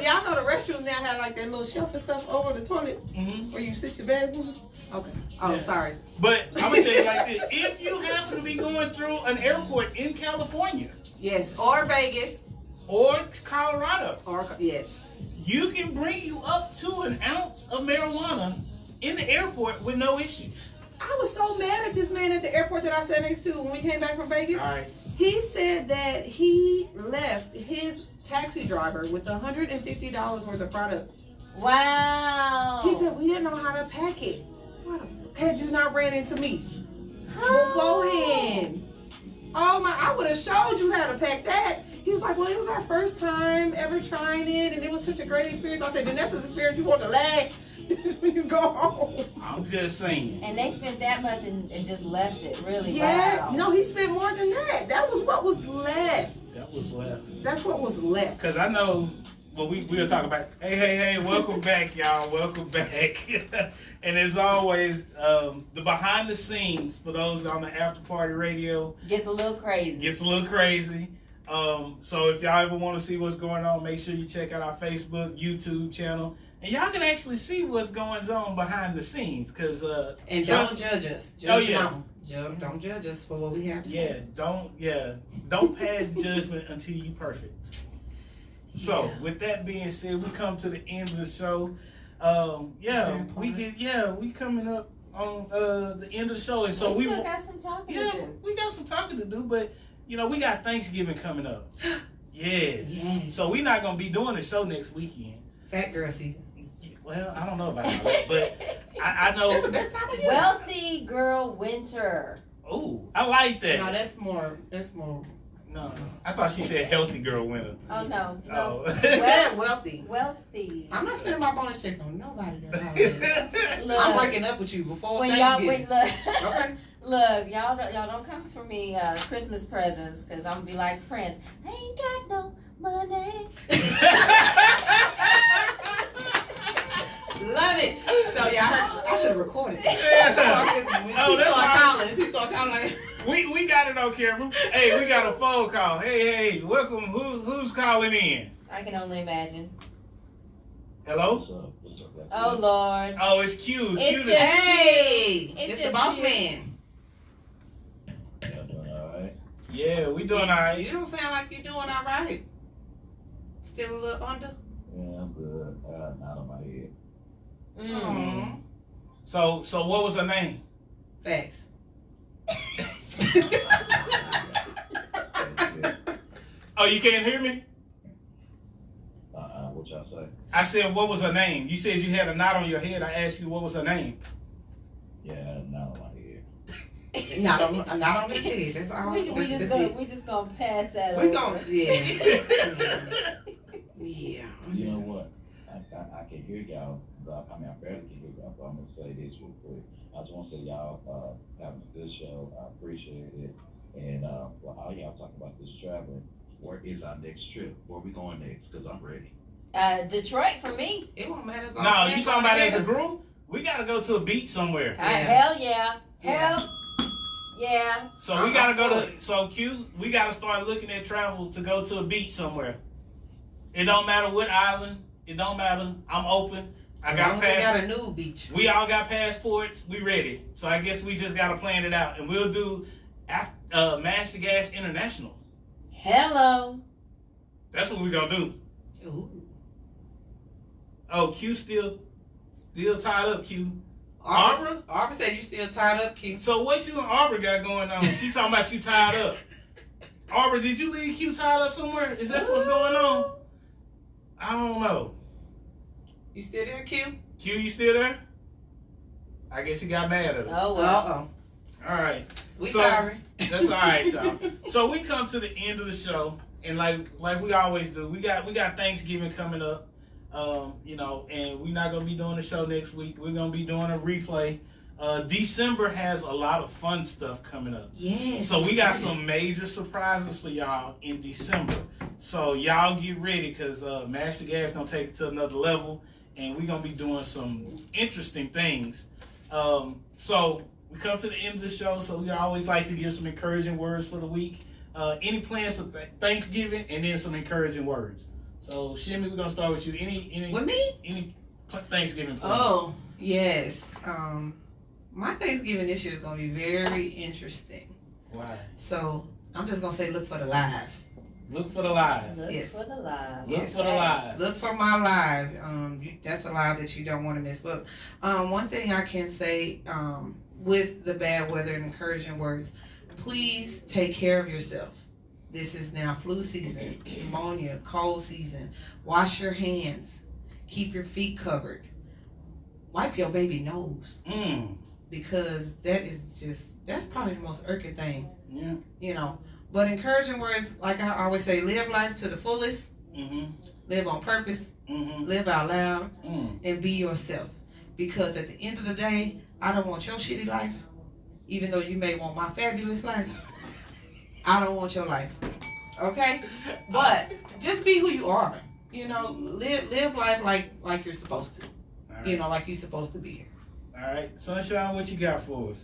y'all know the restrooms now have like that little shelf and stuff over the toilet Mm-hmm. where you sit your bags in. Okay. Oh, Yeah. sorry. But I'm gonna tell you like this: if you happen to be going through an airport in California Yes, or Vegas, or Colorado, or yes. you can bring you up to an ounce of marijuana in the airport with no issues. I was so mad at this man at the airport that I sat next to when we came back from Vegas. All right. He said that he left his taxi driver with $150 worth of product. Wow. He said, we didn't know how to pack it. Why the fuck had you not ran into me beforehand? Oh my, I would have showed you how to pack that. He was like, well, it was our first time ever trying it, and it was such a great experience. I said, then that's an experience you want to last when you go home. I'm just saying. And they spent that much and just left it. Really? Yeah, Wow. no, he spent more than that. That was what was left. That was left. That's what was left. Because I know, well, we'll talk about it. Hey, welcome back, y'all. Welcome back. And as always, the behind the scenes, for those on the After Party Radio, Gets a little crazy. gets a little crazy. So if y'all ever want to see what's going on, make sure you check out our Facebook, YouTube channel. And y'all can actually see what's going on behind the scenes. Because, And don't judge us. Judge Oh, yeah. mama. Don't judge us for what we have to say. don't pass judgment until you perfect. So Yeah. with that being said, we come to the end of the show. We coming up on the end of the show, and so we still got some talking to do. we got some talking to do, but we got Thanksgiving coming up. Yes. Yes. So we're not gonna be doing the show next weekend. Fat girl season. Well, I don't know about that, but I That's the know. best time of year. Wealthy girl winter. Ooh, I like that. No, that's more. No, I thought she said healthy girl winter. Oh no. Oh. He said wealthy. Wealthy. I'm not spending my bonus checks on nobody. Look, I'm breaking up with you before when y'all Thanksgiving. look, Okay. look, y'all don't come for me Christmas presents because I'm gonna be like Prince. I ain't got no money. Love it. So y'all, I should have recorded. Oh, that's right. People start calling like, We got it on camera. Hey, we got a phone call. Hey, welcome. Who's calling in? I can only imagine. Hello? Oh Lord. Oh, it's Q. It's Q just- hey, It's it's the just boss you. man. Yeah, we doing all right. You don't sound like you're doing all right. Still a little under. Yeah, I'm good. I got out of my head. Mm. So what was her name? Facts. Oh, you can't hear me? What y'all say? I said, what was her name? You said you had a knot on your head. I asked you, what was her name? Yeah, I had out of my head. Not on his head. That's all. We just gonna pass that We over. gonna yeah. Yeah. You know what? I can hear y'all. But I barely can hear y'all. But I'm gonna say this real quick. I just want to say y'all having a good show. I appreciate it. And for all y'all talking about this traveling, where is our next trip? Where we going next? Cause I'm ready. Detroit for me. It won't matter. as long No, as you it's talking on about as a there. group? We gotta go to a beach somewhere. Hell yeah. Yeah. Hell yeah. So we gotta go to we gotta start looking at travel to go to a beach somewhere. It don't matter what island. It don't matter. I'm open. I got We got passport. a new beach. We all got passports. We ready. So I guess we just gotta plan it out, and we'll do Master Gas International. Hello. That's what we gonna do. Ooh. Oh, Q still tied up. Q. Arbor said you still tied up, Q. So what you and Arbor got going on? She talking about you tied up. Arbor, did you leave Q tied up somewhere? Is that what's going on? I don't know. You still there, Q? Q, you still there? I guess he got mad at us. Oh well. Uh-oh. All right. We So- sorry. That's all right, y'all. So we come to the end of the show, and like we always do, we got Thanksgiving coming up, and we're not gonna be doing the show next week. We're gonna be doing a replay. December has a lot of fun stuff coming up. Yes. So we got some major surprises for y'all in December. So y'all get ready, because Master Gas gonna take it to another level, and we're gonna be doing some interesting things. So we come to the end of the show, so we always like to give some encouraging words for the week. Any plans for Thanksgiving, and then some encouraging words. So Shimmy, we're gonna start with you. Any With me? any Thanksgiving plans? Oh, yes. My Thanksgiving this year is going to be very interesting. Why? So I'm just going to say look for the live. Look for the live. Look Yes. for the live. Look Yes. for the live. Look for my live. That's a live that you don't want to miss. But one thing I can say with the bad weather and encouraging words, please take care of yourself. This is now flu season, pneumonia, cold season. Wash your hands. Keep your feet covered. Wipe your baby nose, because that's probably the most irking thing. Yeah. But encouraging words, like I always say, live life to the fullest, live on purpose, live out loud, and be yourself. Because at the end of the day, I don't want your shitty life, even though you may want my fabulous life. I don't want your life. Okay? But just be who you are. Live life like you're supposed to. All right. Like you're supposed to be here. All right, Sunshine, what you got for us?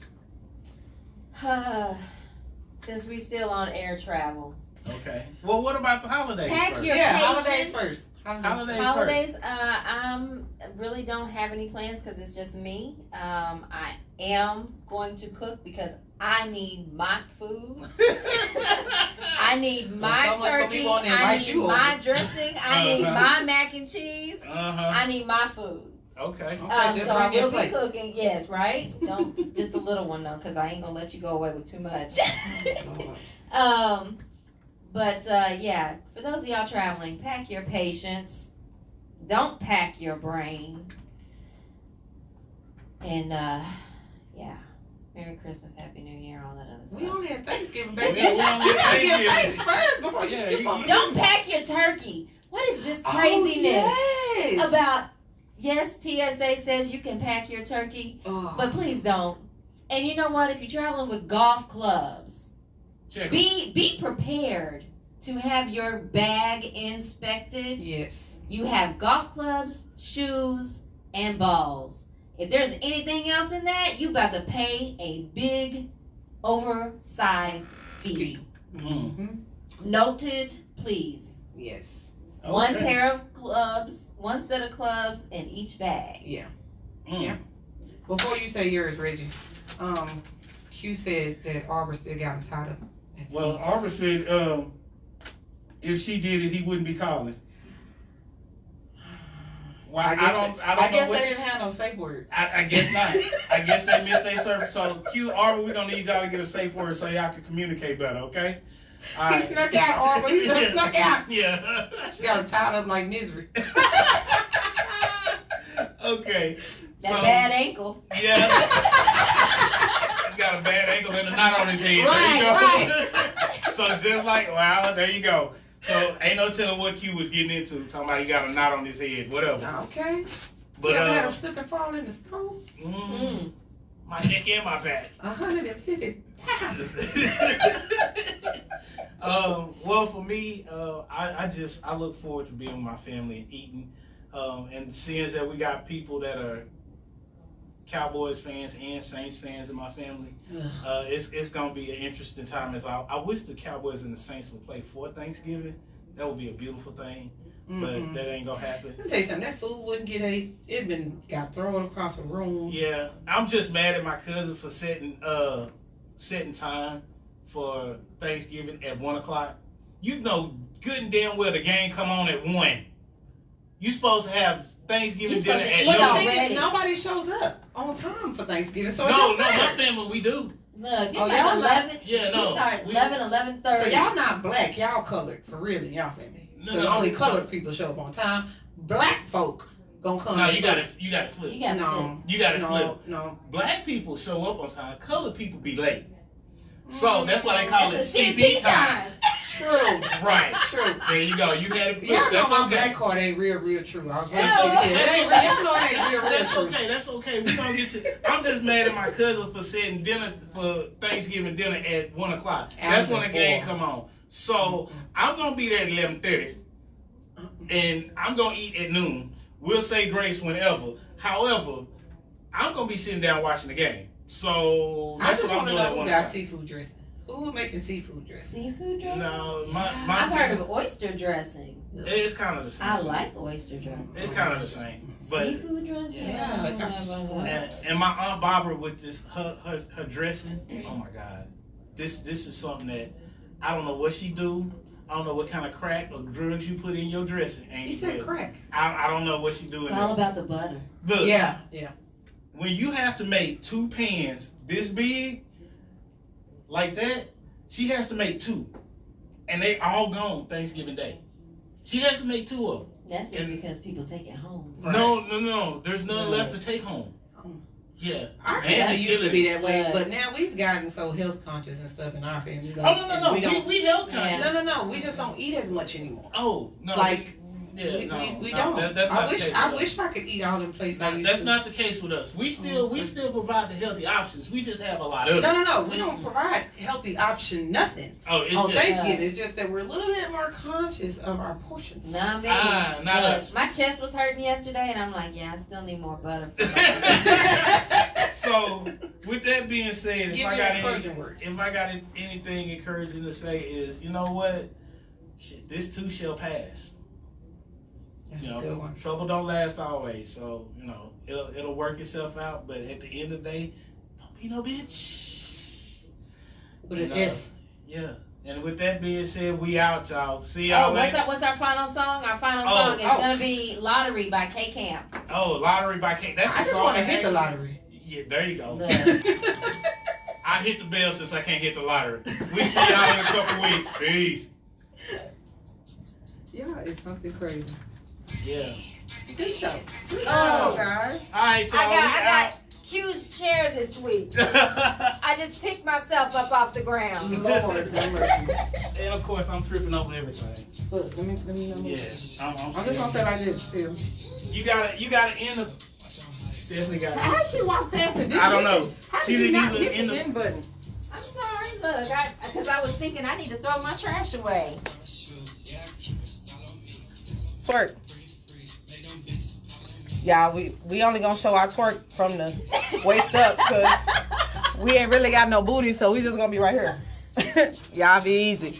Since we still on air travel. Okay. Well, what about the holidays? Pack first? your Holidays patience. first. Holidays, I really don't have any plans because it's just me. I am going to cook because I need my food. I need my someone's gonna be turkey. wanting to I invite need you my over. dressing. I need my mac and cheese. I need my food. Okay. Just So I bring your will be plate. cooking. Yes, right? Don't just a little one though, because I ain't gonna let you go away with too much. But yeah, for those of y'all traveling, pack your patience. Don't pack your brain. And yeah, Merry Christmas, Happy New Year, all that other stuff. We only had Thanksgiving, We baby. only had Give thanks Thanksgiving. first before you Yeah, skip you- on Don't pack your turkey. What is this craziness yes. about? Yes, TSA says you can pack your turkey, Oh. but please don't. And you know what? If you're traveling with golf clubs, Check 'em. be prepared to have your bag inspected. Yes. You have golf clubs, shoes, and balls. If there's anything else in that, you about to pay a big, oversized fee. Mm-hmm. Noted, please. Yes. One Okay. pair of clubs, one set of clubs in each bag. Yeah. Mm. Yeah. Before you say yours, Reggie, Q said that Arbor still got him tied up. Well, Arbor said if she did it, he wouldn't be calling. Well, I don't I know guess what. they didn't have no safe word. I guess not. I guess they missed their service. So, Q, Arbor, we're going to need y'all to get a safe word so y'all can communicate better, okay? All He right. snuck out, Arbor. He just snuck out. Yeah. She got him tied up like misery. Okay. That bad ankle. Yeah. He got a bad ankle and a knot on his head. Right, there you go. So just like, wow, there you go. So ain't no telling what Q was getting into. Talking about he got a knot on his head, whatever. Okay. But you ever had him slip and fall in the stove? My neck and my back. 150 pounds. Well, for me, I look forward to being with my family and eating, and seeing that we got people that are Cowboys fans and Saints fans in my family. It's gonna be an interesting time. I wish the Cowboys and the Saints would play for Thanksgiving. That would be a beautiful thing, but that ain't gonna happen. Let me tell you something. That food wouldn't get ate. It got thrown across the room. Yeah, I'm just mad at my cousin for setting time for Thanksgiving at 1:00. You know good and damn well the game come on at 1. You supposed to have Thanksgiving dinner at noon. Nobody shows up on time for Thanksgiving. So no, my family we do. Look, it's y'all like 11. Yeah, no. We start 11:30. So y'all not black. Y'all colored for real in y'all family. No, only colored people show up on time. Black folk gonna come. No, you got to flip. You got to flip. No. Black people show up on time. Colored people be late. So that's why they call it It's a CP time. True. Right. True. There you go. You had it flipped. Y'all know That's my okay. black card ain't real true. I was going to Hell, say it. Y'all know it ain't real That's true. okay. That's okay. We gonna get you. I'm just mad at my cousin for setting dinner for Thanksgiving dinner at 1:00. That's when the game come on. So I'm gonna be there at 11:30, and I'm gonna eat at noon. We'll say grace whenever. However, I'm gonna be sitting down watching the game. So I that's just what I'm want to doing know at who 1 got o'clock. seafood dressing. Who making seafood dressing? Seafood dressing? No, my I've heard of oyster dressing. It's kind of the same. I like oyster dressing. It's kind of the same, but Seafood dressing? Yeah, it got and my aunt Barbara with this her dressing. Oh my God, this is something that I don't know what she do. I don't know what kind of crack or drugs you put in your dressing. He said crack. I don't know what she doing. It's all about the butter. Look, Yeah. when you have to make 2 pans this big, like that, she has to make 2, and they all gone Thanksgiving Day. She has to make 2 of them. That's just because people take it home. Right. No. There's none left to take home. Yeah. Our Man, family used to be that way, Good. but now we've gotten so health conscious and stuff in our family. Oh no. We health conscious. Yeah. No. We just don't eat as much anymore. Oh no. Like yeah, we no, don't. That's not I wish the case I with wish I could eat all them places I us. used That's to. not the case with us. We still provide the healthy options. We just have a lot of it. No. We don't provide healthy option nothing Oh, it's on just Thanksgiving. It's just that we're a little bit more conscious of our portions. Nah, me. not Look, us. my chest was hurting yesterday, and I'm like, yeah, I still need more butter. So, with that being said, Give if your I encouraging words. got anything encouraging to say is, you know what? Shit, this too shall pass. That's You a know, good one. trouble don't last always. So, it'll work itself out. But at the end of the day, don't be no bitch. With You an know? S. Yeah. And with that being said, we out, y'all. See y'all later. What's our final song? Our final song is gonna be "Lottery" by K Camp. Oh, Lottery by K. That's I the just song want to I hit the actually- lottery. Yeah, there you go. Look. I hit the bell since I can't hit the lottery. We see y'all in a couple weeks. Peace. Yeah, it's something crazy. Yeah. Good show. Oh. guys. All right, so I got Q's chair this week. I just picked myself up off the ground. Lord have mercy. And of course, I'm tripping over everything. Look, let me. Yes, I'm I'm just gonna say like this too. You gotta end the. Stephanie got How it. did she walk past it? I don't know. How She did you didn't not even hit end the the- end button? I'm sorry. Look, because I was thinking I need to throw my trash away. Twerk. Y'all, we only gonna show our twerk from the waist up because we ain't really got no booty, so we just gonna be right here. Y'all be easy.